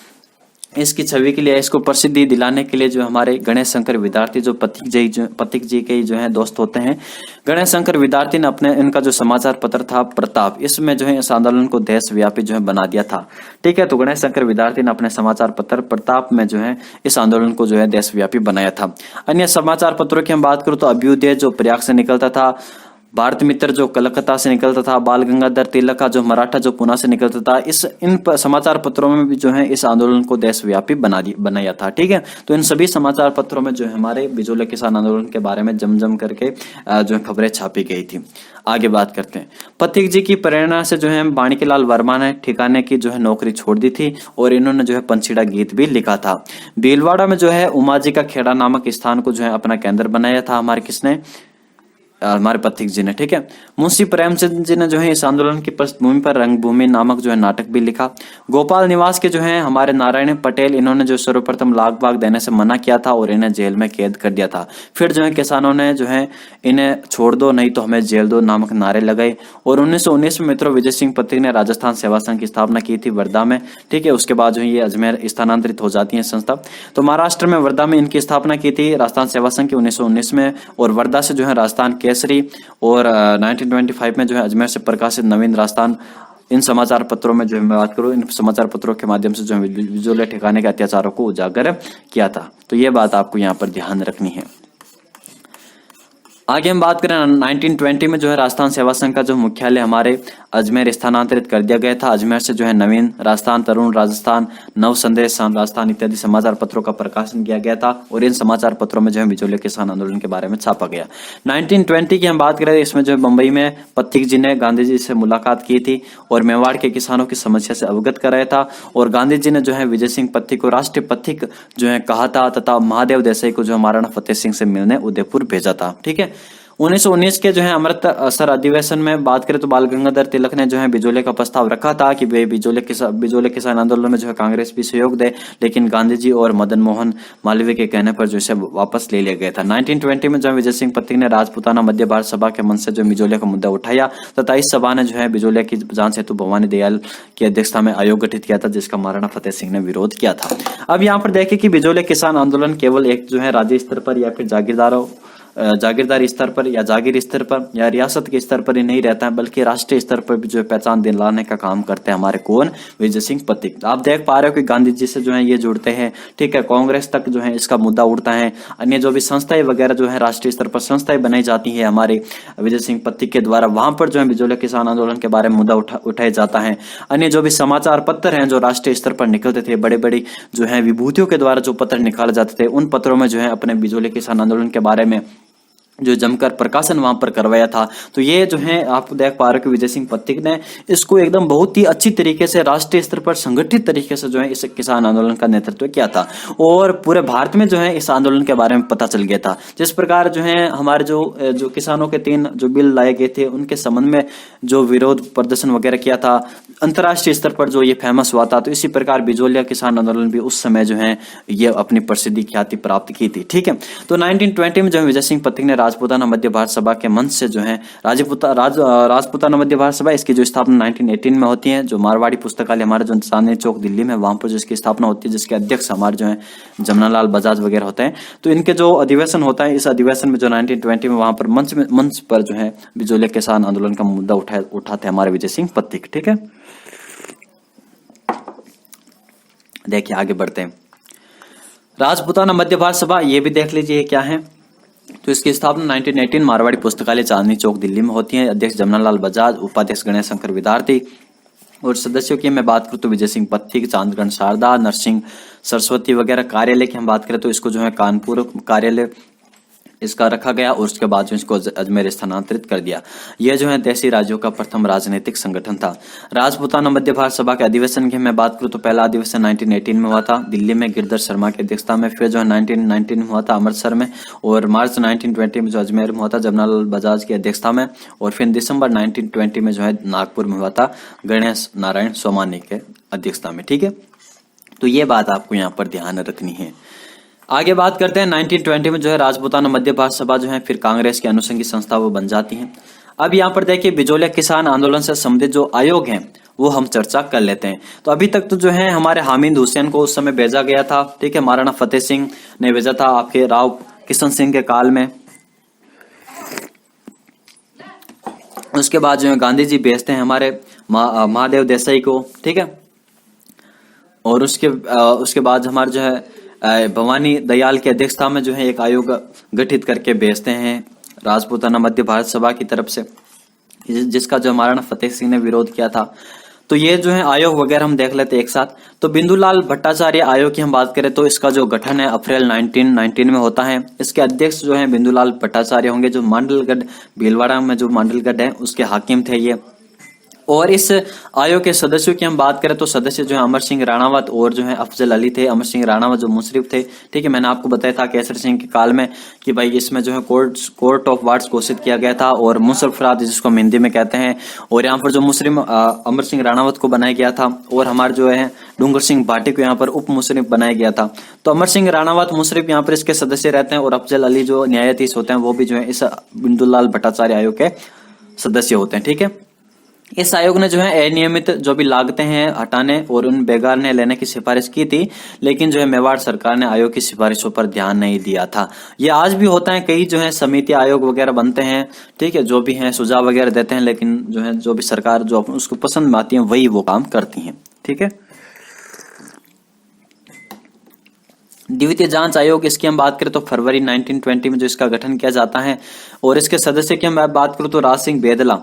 S1: इसकी छवि के लिए, इसको प्रसिद्धि दिलाने के लिए जो हमारे गणेश शंकर विद्यार्थी जो पथिक जी के जो है दोस्त होते हैं, गणेश शंकर विद्यार्थी ने अपने इनका जो समाचार पत्र था प्रताप, इसमें जो है इस आंदोलन को देशव्यापी जो है बना दिया था। ठीक है, तो गणेश शंकर विद्यार्थी ने अपने समाचार पत्र प्रताप में जो है इस आंदोलन को जो है देशव्यापी बनाया था। अन्य समाचार पत्रों की हम बात करूं तो अभ्युदय जो प्रयाग से निकलता था, भारत मित्र जो कलकत्ता से निकलता था, बाल गंगाधर तिलक का जो मराठा जो पुणे से निकलता था, इन समाचार पत्रों में भी जो है इस आंदोलन को देशव्यापी बनाया था। ठीक है, तो इन सभी समाचार पत्रों में जो है हमारे बिजोलिया किसान आंदोलन के बारे में जम करके जो है खबरें छापी गई थी। आगे बात करते हैं। पथिक जी की प्रेरणा से जो है माणिक्यलाल वर्मा ने ठिकाने की जो है नौकरी छोड़ दी थी, और इन्होंने जो है पंछीड़ा गीत भी लिखा था। भीलवाड़ा में जो है उमाजी का खेड़ा नामक स्थान को जो है अपना केंद्र बनाया था हमारे किसने? हमारे पथिक जी ने, ठीक है। मुंशी प्रेमचंद जी ने जो है इस आंदोलन की पृष्ठभूमि पर रंगभूमि नामक जो है नाटक भी लिखा। गोपाल निवास के जो है हमारे नारायण पटेल, इन्होंने जो सर्वप्रथम लाख बाग देने से मना किया था और इन्हें जेल में कैद कर दिया था। फिर जो है किसानों ने जो है इन्हें छोड़ दो नहीं तो हमें जेल दो नामक नारे लगाए। और 1919 में मित्रों विजय सिंह पथिक ने राजस्थान सेवा संघ की स्थापना की थी वर्धा में, ठीक है। उसके बाद जो है ये अजमेर स्थानांतरित हो जाती है संस्था। तो महाराष्ट्र में वर्धा में इनकी स्थापना की थी राजस्थान सेवा संघ की 1919 में, और वर्धा से जो है राजस्थान केसरी, और 1925 में जो है अजमेर से प्रकाशित नवीन राजस्थान। इन समाचार पत्रों में जो है मैं बात करूं, इन समाचार पत्रों के माध्यम से जो है बिजोले ठिकाने के अत्याचारों को उजागर किया था। तो ये बात आपको यहाँ पर ध्यान रखनी है। आगे हम बात करें 1920 में जो है राजस्थान सेवा संघ का जो मुख्यालय हमारे अजमेर स्थानांतरित कर दिया गया था। अजमेर से जो है नवीन राजस्थान, तरुण राजस्थान, नव संदेश राजस्थान इत्यादि समाचार पत्रों का प्रकाशन किया गया था, और इन समाचार पत्रों में जो है बिचौलिया किसान आंदोलन के बारे में छापा गया। 1920 की हम बात करें, इसमें जो है बंबई में पथिक जी ने गांधी जी से मुलाकात की थी और मेवाड़ के किसानों की समस्या से अवगत कराया था, और गांधी जी ने जो है विजय सिंह पथिक को राष्ट्रीय पथिक जो है कहा था, तथा महादेव देसाई को जो महाराणा फतेह सिंह से मिलने उदयपुर भेजा था, ठीक है। 1919 के जो है अमृतसर अधिवेशन में बात करें तो बाल गंगाधर तिलक ने जो है बिजोले का प्रस्ताव रखा था कि वे बिजोले किसान आंदोलन में जो है कांग्रेस भी सहयोग दे, लेकिन गांधी जी और मदन मोहन मालवीय के कहने पर जो इसे वापस ले लिया गया था। 1920 में जो विजय सिंह पथिक ने राजपूताना मध्य भारत सभा के मंच से जो बिजोले का मुद्दा उठाया, तथा इस सभा ने जो है बिजोले की जांच हेतु भवानी दयाल की अध्यक्षता में आयोग गठित किया था, जिसका महाराणा फतेह सिंह ने विरोध किया था। अब यहाँ पर देखें कि बिजोले किसान आंदोलन केवल एक जो है राज्य स्तर पर या फिर जागीरदारी स्तर पर या जागीर स्तर पर या रियासत के स्तर पर ही नहीं रहता है, बल्कि राष्ट्रीय स्तर पर भी जो है पहचान दिलाने का काम करते हैं हमारे कौन, विजय सिंह पथिक। आप देख पा रहे हो कि गांधी जी से जो है ये जुड़ते हैं, ठीक है। कांग्रेस तक जो है इसका मुद्दा उठता है, अन्य जो भी संस्थाएं वगैरह जो है राष्ट्रीय स्तर पर संस्थाएं बनाई जाती है हमारे विजय सिंह पथिक के द्वारा, वहां पर जो है बिजोले किसान आंदोलन के बारे में मुद्दा उठाया जाता है। अन्य जो भी समाचार पत्र हैं जो राष्ट्रीय स्तर पर निकलते थे, बड़े बड़ी जो है विभूतियों के द्वारा जो पत्र निकाले जाते थे, उन पत्रों में जो है अपने बिजोले किसान आंदोलन के बारे में जो जमकर प्रकाशन वहां पर करवाया था। तो ये जो है आप देख पा रहे हो कि विजय सिंह पथिक ने इसको एकदम बहुत ही अच्छी तरीके से राष्ट्रीय स्तर पर संगठित तरीके से जो है इस किसान आंदोलन का नेतृत्व किया था, और पूरे भारत में जो है इस आंदोलन के बारे में पता चल गया था। जिस प्रकार जो है हमारे जो किसानों के 3 जो बिल लाए गए थे, उनके संबंध में जो विरोध प्रदर्शन वगैरह किया था, अंतर्राष्ट्रीय स्तर पर जो ये फेमस हुआ था, तो इसी प्रकार बिजोलिया किसान आंदोलन भी उस समय जो है ये अपनी प्रसिद्धि ख्याति प्राप्त की थी, ठीक है। तो 1920 में जो विजय सिंह पथिक ने राजपूताना मध्य भारत सभा के मंच से जो है राजपूताना मध्य भारत सभा, इसकी जो स्थापना 1918 में होती है, जो मारवाड़ी पुस्तकालय हमारे जो चांदनी चौक दिल्ली में, वहां पर जिसकी स्थापना होती है, जिसके अध्यक्ष हमारे जो है जमनालाल बजाज वगैरह होते हैं। तो इनके जो अधिवेशन होता है, इस अधिवेशन में जो 1920 में वहां पर मंच पर जो है बिजोलिया किसान आंदोलन का मुद्दा उठाते हमारे विजय सिंह पथिक, ठीक है। देखिए आगे बढ़ते हैं। राजपूताना मध्य भारत सभा, ये भी देख लीजिए क्या है। तो इसकी स्थापना 1918 मारवाड़ी पुस्तकालय चांदनी चौक दिल्ली में होती है। अध्यक्ष जमनालाल बजाज, उपाध्यक्ष गणेश शंकर विद्यार्थी, और सदस्यों की मैं बात करूं तो विजय सिंह पथिक, चांदगढ़ शारदा, नरसिंह सरस्वती वगैरह। कार्यालय की हम बात करें तो इसको जो है कानपुर कार्यालय इसका रखा गया, और उसके बाद जो इसको अजमेर स्थानांतरित कर दिया। यह जो है देशी राज्यों का प्रथम राजनीतिक संगठन था। राजपूताना मध्य भारत सभा के अधिवेशन की मैं बात करूं तो पहला अधिवेशन 1918 में हुआ था दिल्ली में गिरधर शर्मा की अध्यक्षता में, फिर जो है 1919 में हुआ था अमृतसर में, और मार्च 1920 में जो अजमेर में हुआ था जमनालाल बजाज की अध्यक्षता में, और फिर दिसंबर 1920 में जो है नागपुर में हुआ था गणेश नारायण सोमानी के अध्यक्षता में, ठीक है। तो ये बात आपको यहाँ पर ध्यान रखनी है। आगे बात करते हैं 1920 में जो है राजपूताना मध्य भारत सभा जो है फिर कांग्रेस की अनुषंगी संस्था वो बन जाती है। अब यहाँ पर देखिए बिजोलिया किसान आंदोलन से संबंधित जो आयोग हैं वो हम चर्चा कर लेते हैं। तो अभी तक तो जो है हमारे हामिद हुसैन को उस समय भेजा गया था, ठीक है। महाराणा फतेह सिंह ने भेजा था आपके राव किशन सिंह के काल में। उसके बाद जो है गांधी जी भेजते हैं हमारे महादेव देसाई को, ठीक है। और उसके बाद हमारे जो है भवानी दयाल की अध्यक्षता में जो है एक आयोग गठित करके भेजते हैं राजपूताना मध्य भारत सभा की तरफ से, जिसका जो महाराणा फतेह सिंह ने विरोध किया था। तो ये जो है आयोग वगैरह हम देख लेते हैं एक साथ। तो बिंदुलाल भट्टाचार्य आयोग की हम बात करें तो इसका जो गठन है अप्रैल 1919 में होता है। इसके अध्यक्ष जो है बिंदुलाल भट्टाचार्य होंगे, जो मांडलगढ़ भीलवाड़ा में जो मांडलगढ़ है उसके हाकिम थे ये। और इस आयोग के सदस्यों की हम बात करें तो सदस्य जो है अमर सिंह राणावत और जो है अफजल अली थे। अमर सिंह राणावत जो मुशर्रफ थे, ठीक है, मैंने आपको बताया था केसरी सिंह के काल में कि भाई इसमें जो है कोर्ट ऑफ वार्ड्स घोषित किया गया था और मुशर्रफराद जिसको हम हिंदी में कहते हैं, और यहाँ पर जो मुशर्रफ अमर सिंह राणावत को बनाया गया था और हमारे जो है डूंगर सिंह भाटी को यहाँ पर उप मुशर्रफ बनाया गया था। तो अमर सिंह राणावत मुशर्रफ यहाँ पर इसके सदस्य रहते हैं और अफजल अली जो न्यायाधीश होते हैं वो भी जो है इस बिंदुलाल भट्टाचार्य आयोग के सदस्य होते हैं, ठीक है। इस आयोग ने जो है अनियमित जो भी लागतें हैं हटाने और उन बेगार ने लेने की सिफारिश की थी, लेकिन जो है मेवाड़ सरकार ने आयोग की सिफारिशों पर ध्यान नहीं दिया था। ये आज भी होता है, कई जो है समिति आयोग वगैरह बनते हैं, ठीक है, जो भी हैं सुझाव वगैरह देते हैं, लेकिन जो है जो भी सरकार जो उसको पसंद आती है वही वो काम करती है, ठीक है। द्वितीय जांच आयोग, इसकी हम बात करें तो फरवरी 1920 में जो इसका गठन किया जाता है और इसके सदस्य की हम बात करूं तो राज सिंह बेदला,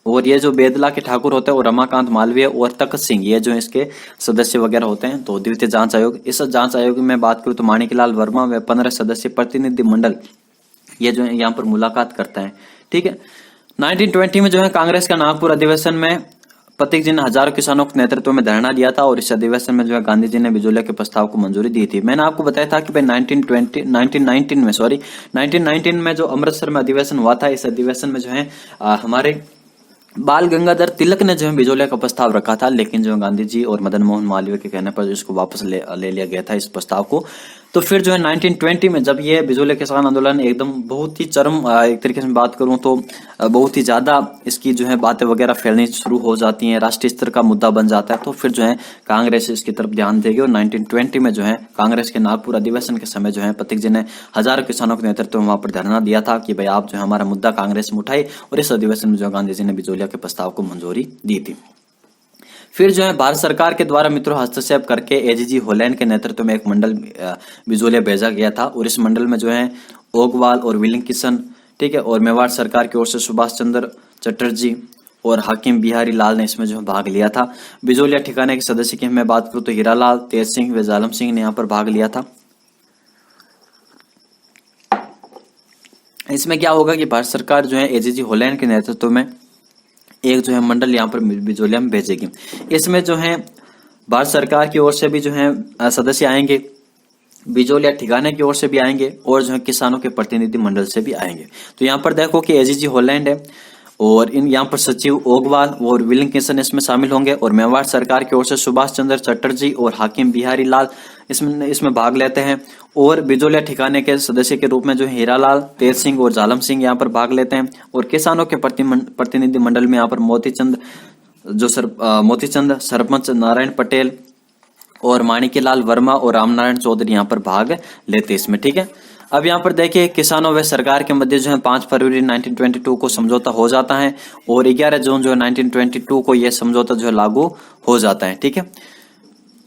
S1: और ये जो बेदला के ठाकुर होते हैं और रमाकांत मालवीय और तखत सिंह, ये जो इसके सदस्य वगैरह होते हैं। तो द्वितीय जांच आयोग, इस जांच आयोग में बात करूं तो माणिकलाल वर्मा व 15 सदस्य प्रतिनिधि मंडल ये जो है यहाँ पर मुलाकात करता है, ठीक है। 1920 में जो है कांग्रेस का नागपुर अधिवेशन में प्रतीक जी ने हजारों किसानों के नेतृत्व में धरना दिया था और इस अधिवेशन में जो है गांधी जी ने बिजोलिया के प्रस्ताव को मंजूरी दी थी। मैंने आपको बताया था कि भाई 1919 में जो अमृतसर में अधिवेशन हुआ था, इस अधिवेशन में जो है हमारे बाल गंगाधर तिलक ने जो है बिजोलिया का प्रस्ताव रखा था, लेकिन जो गांधी जी और मदन मोहन मालवीय के कहने पर इसको वापस ले लिया गया था इस प्रस्ताव को। तो फिर जो है 1920 में जब ये बिजोलिया किसान आंदोलन एकदम बहुत ही चरम, एक तरीके से बात करूं तो बहुत ही ज्यादा इसकी जो है बातें वगैरह फैलनी शुरू हो जाती हैं, राष्ट्रीय स्तर का मुद्दा बन जाता है, तो फिर जो है कांग्रेस इसकी तरफ ध्यान देगी और 1920 में जो है कांग्रेस के नागपुर अधिवेशन के समय जो है प्रतीक जी ने हजारों किसानों के नेतृत्व में वहां पर धरना दिया था कि भाई आप जो है हमारा मुद्दा कांग्रेस में उठाई, और इस अधिवेशन में जो गांधी जी ने बिजोलिया के प्रस्ताव को मंजूरी दी थी। फिर जो है भारत सरकार के द्वारा मित्रों हस्तक्षेप करके एजीजी होलैंड के नेतृत्व में एक मंडल बिजोलिया भेजा गया था और इस मंडल में जो है ओगवाल और विलिंग किशन, ठीक है, और मेवाड़ सरकार की ओर से सुभाष चंद्र चटर्जी और हाकिम बिहारी लाल ने इसमें जो है भाग लिया था। बिजोलिया ठिकाने के सदस्य की मैं बात करूं तो हीरालाल, तेज सिंह व जालम सिंह ने यहाँ पर भाग लिया था। इसमें क्या होगा कि भारत सरकार जो है एजीजी होलैंड के नेतृत्व में एक जो है मंडल यहाँ पर बिजोलिया में भेजेगी। इसमें जो है भारत सरकार की ओर से भी जो है सदस्य आएंगे, बिजोलिया ठिकाने की ओर से भी आएंगे और जो है किसानों के प्रतिनिधि मंडल से भी आएंगे। तो यहाँ पर देखो कि एजीजी होलैंड है और इन यहाँ पर सचिव ओगवाल और विलिंग किशन इसमें शामिल होंगे और मेवाड़ सरकार की ओर से सुभाष चंद्र चटर्जी और हाकिम बिहारी लाल इसमें भाग लेते हैं और बिजोलिया ठिकाने के सदस्य के रूप में जो हीरालाल, तेज सिंह और जालम सिंह यहाँ पर भाग लेते हैं और किसानों के प्रतिनिधि मंडल में यहाँ पर मोतीचंद सरपंच नारायण पटेल और माणिक्यलाल वर्मा और रामनारायण चौधरी यहाँ पर भाग लेते इसमें, ठीक है। अब यहाँ पर देखिए किसानों व सरकार के मध्य जो है 5 फरवरी 1922 को समझौता हो जाता है और 11 जून जो है 1922 को यह समझौता जो है लागू हो जाता है, ठीक है,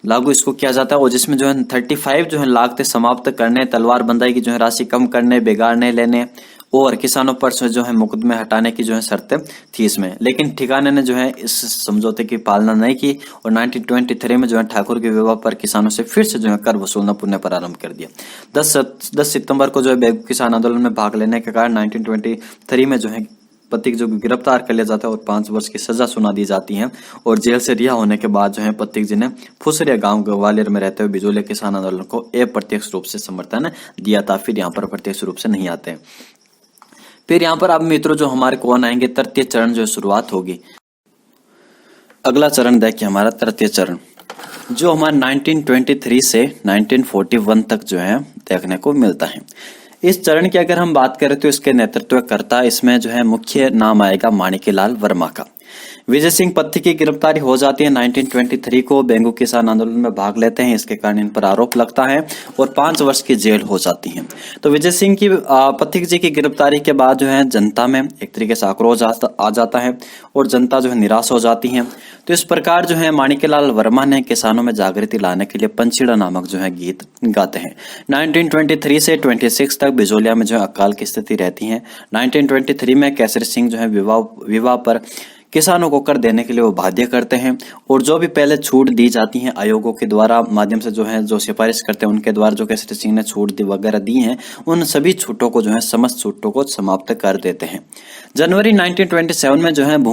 S1: लागू इसको किया जाता है और जिसमें जो है 35 जो है लागतें समाप्त करने, तलवार बंदाई की जो है राशि कम करने, बेगारने लेने और किसानों पर से जो है मुकदमे हटाने की जो है शर्तें थी इसमें। लेकिन ठिकाने ने जो है इस समझौते की पालना नहीं की और 1923 में जो है ठाकुर के विवाह पर किसानों से फिर से जो है कर वसूलना पुनः प्रारंभ कर दिया। 10 सितंबर को जो है बेगू किसान आंदोलन में भाग लेने के कारण 1923 में जो है प्रतीक जो गिरफ्तार कर लिया जाता है और 5 वर्ष की सजा सुना दी जाती है और जेल से रिहा होने के बाद जो है प्रतीक जी ने फुसरिया गांव ग्वालियर में रहते हुए बिजोलिया किसान आंदोलन को अप्रत्यक्ष रूप से समर्थन दिया था। फिर यहाँ पर प्रत्यक्ष रूप से नहीं आते। फिर यहाँ पर अब मित्रों जो हमारे कौन आएंगे, तृतीय चरण जो शुरुआत होगी। अगला चरण देखिए हमारा तृतीय चरण जो हमारा 1923 से 1941 तक जो है देखने को मिलता है। इस चरण की अगर हम बात करें तो इसके नेतृत्व करता इसमें जो है मुख्य नाम आएगा माणिक्यलाल वर्मा का। विजय सिंह पत्ती की गिरफ्तारी हो जाती है 1923 को, बेंगू किसान आंदोलन में भाग लेते हैं, इसके कारण इन पर आरोप लगता है और 5 वर्ष की जेल हो जाती है। तो विजय सिंह की पथिक जी की गिरफ्तारी के बाद जो है जनता में एक तरीके से आक्रोश आ जाता है और जनता जो है निराश हो जाती है। तो इस प्रकार जो है माणिक्यलाल वर्मा ने किसानों में जागृति लाने के लिए पंचीड़ा नामक जो है गीत गाते हैं। 1923 से 26 तक बिजोलिया में जो है अकाल की स्थिति रहती है। 1923 में केसरी सिंह जो है विवाह पर किसानों को कर देने के लिए वो बाध्य करते हैं। और जो भी पहले छूट दी जाती हैं आयोगों के द्वारा माध्यम से, जो सिफारिश करते हैं उनके द्वारा जो केसरी सिंह ने छूट वगैरह दी हैं, उन सभी छूटों को समस्त छूटों को समाप्त कर देते हैं। जनवरी 1927 में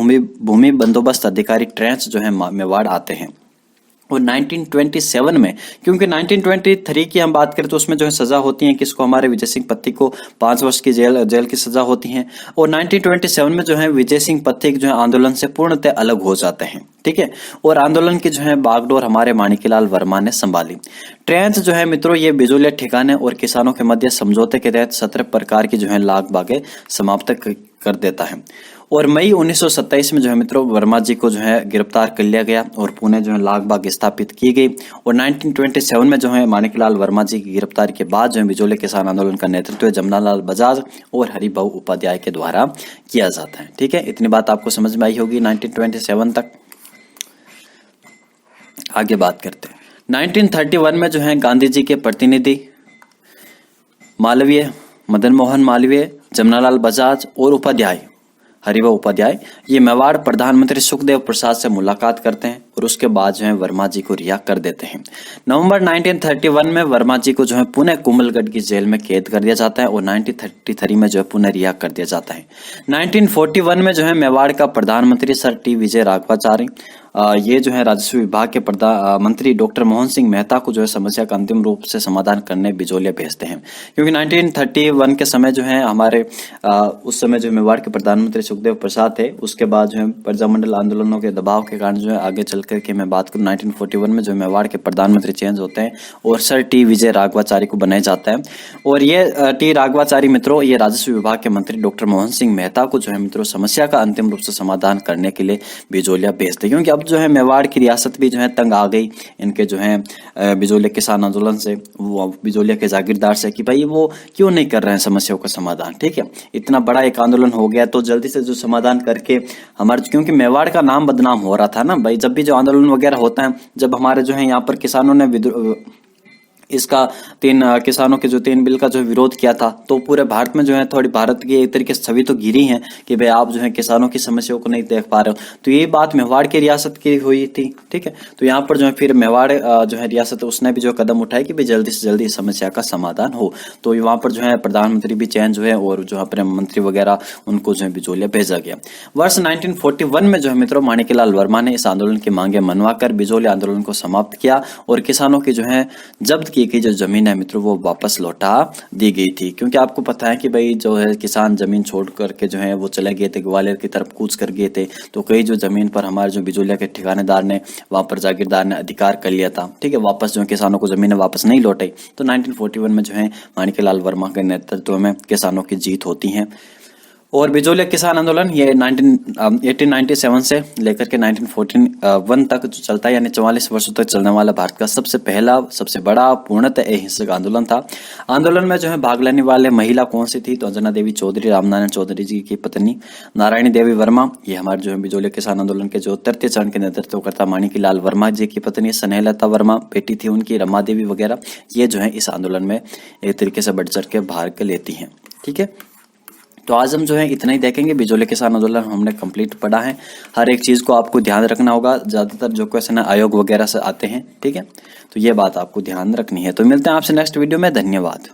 S1: भूमि बंदोबस्त अधिकारी ट्रेंच मेवाड़ आते हैं। और 1927 में, क्योंकि 1923 की हम बात करें तो उसमें सजा होती है किसको, हमारे विजय सिंह पत्ती को 5 वर्ष की जेल की सजा होती है। और 1927 में विजय सिंह पत्ती आंदोलन से पूर्णतः अलग हो जाते हैं। ठीक है, और आंदोलन की बागडोर हमारे माणिक्यलाल वर्मा ने संभाली। ट्रेंच मित्रों ये बिजोलिया ठिकाने और किसानों के मध्य समझौते के तहत 17 प्रकार की लाग बागें समाप्त कर देता है। और मई 1927 में मित्रों वर्मा जी को गिरफ्तार कर लिया गया और पुणे लाग बाग स्थापित की गई। और 1927 में माणिक्यलाल वर्मा जी की गिरफ्तारी के बाद बिजोलिया किसान आंदोलन का नेतृत्व जमनालाल बजाज और हरिभाऊ उपाध्याय के द्वारा किया जाता है। ठीक है, इतनी बात आपको समझ में आई होगी 1927 तक। आगे बात करते हैं 1931 में गांधी जी के प्रतिनिधि मालवीय, मदन मोहन मालवीय, जमनालाल बजाज और उपाध्याय, हरिभाऊ उपाध्याय, ये मेवाड़ प्रधानमंत्री सुखदेव प्रसाद से मुलाकात करते हैं और उसके बाद वर्मा जी को रिहा कर देते हैं। नवंबर 1931 में वर्मा जी को पुणे कुंभलगढ़ की जेल में कैद कर दिया जाता है और 1933 में पुनः रिहा कर दिया जाता है। 1941 में मेवाड़ का प्रधानमंत्री सर टी विजय राघवाचारी ये राजस्व विभाग के मंत्री डॉक्टर मोहन सिंह मेहता को समस्या का अंतिम रूप से समाधान करने बिजोलिया भेजते हैं। क्योंकि 1931 के समय हमारे उस समय मेवाड़ के प्रधानमंत्री सुखदेव प्रसाद थे। उसके बाद प्रजामंडल आंदोलनों के दबाव के कारण आगे चल करके मैं बात करूं 1941 में मेवाड़ के प्रधानमंत्री चेंज होते हैं और सर टी विजय राघवाचारी को बनाया जाता है। और ये टी राघवाचारी मित्रों ये राजस्व विभाग के मंत्री डॉक्टर मोहन सिंह मेहता को मित्रों समस्या का अंतिम रूप से समाधान करने के लिए बिजोलिया भेजते हैं। क्योंकि अब मेवाड़ की रियासत भी तंग आ गई इनके बिजोलिया किसान आंदोलन से, वो बिजोलिया के जागीरदार से, कि भाई वो क्यों नहीं कर रहे हैं समस्याओं का समाधान। ठीक है, इतना बड़ा एक आंदोलन हो गया तो जल्दी से समाधान करके हमारे, क्योंकि मेवाड़ का नाम बदनाम हो रहा था ना भाई, जब भी आंदोलन वगैरह होता है, जब हमारे यहाँ पर किसानों ने इसका 3 किसानों के 3 बिल का विरोध किया था, तो पूरे भारत में थोड़ी भारत की एक तरीके से छवि तो गिरी है कि भाई आप किसानों की समस्याओं को नहीं देख पा रहे हो। तो ये बात मेवाड़ की रियासत की हुई थी। ठीक है, तो यहाँ पर फिर मेवाड़ रियासत उसने भी कदम उठाए कि भाई जल्दी से जल्दी इस समस्या का समाधान हो। तो वहाँ पर प्रधानमंत्री भी चेंज हुए और अपने मंत्री वगैरह उनको बिजोलिया भेजा गया। वर्ष 1941 में मित्रों माणिक्यलाल वर्मा ने इस आंदोलन की मांगे मनवाकर बिजोलिया आंदोलन को समाप्त किया और किसानों की जब्त की जो जमीन है मित्रों वो वापस लौटा दी गई थी। क्योंकि आपको पता है कि भाई किसान जमीन छोड़ करके वो चले गए थे, ग्वालियर की तरफ कूच कर गए थे। तो कई जमीन पर हमारे बिजोलिया के ठिकानेदार ने, वहां पर जागीरदार ने अधिकार कर लिया था। ठीक है, वापस किसानों को जमीनें वापस नहीं लौटे। तो 1941 में माणिक्यलाल वर्मा के नेतृत्व में किसानों की जीत होती है। और बिजोलिया किसान आंदोलन ये 1897 से लेकर के 1941 तक जो चलता है, यानी 44 वर्षों तक चलने वाला भारत का सबसे पहला, सबसे बड़ा पूर्णतः अहिंसक आंदोलन था। आंदोलन में भाग लेने वाले महिला कौन सी थी, तो अंजना देवी चौधरी, रामनारायण चौधरी जी की पत्नी नारायणी देवी वर्मा, ये हमारे बिजोलिया किसान आंदोलन के तृतीय चरण के नेतृत्व करता माणिक्यलाल वर्मा जी की पत्नी स्नेहलता वर्मा, बेटी थी उनकी रमा देवी वगैरह, ये इस आंदोलन में एक तरीके से बढ़ चढ़ के भाग लेती हैं। ठीक है, तो आज हम इतना ही देखेंगे। बिजोलिया किसान आंदोलन हमने कंप्लीट पढ़ा है। हर एक चीज को आपको ध्यान रखना होगा, ज्यादातर जो क्वेश्चन है आयोग वगैरह से आते हैं। ठीक है, तो ये बात आपको ध्यान रखनी है। तो मिलते हैं आपसे नेक्स्ट वीडियो में। धन्यवाद।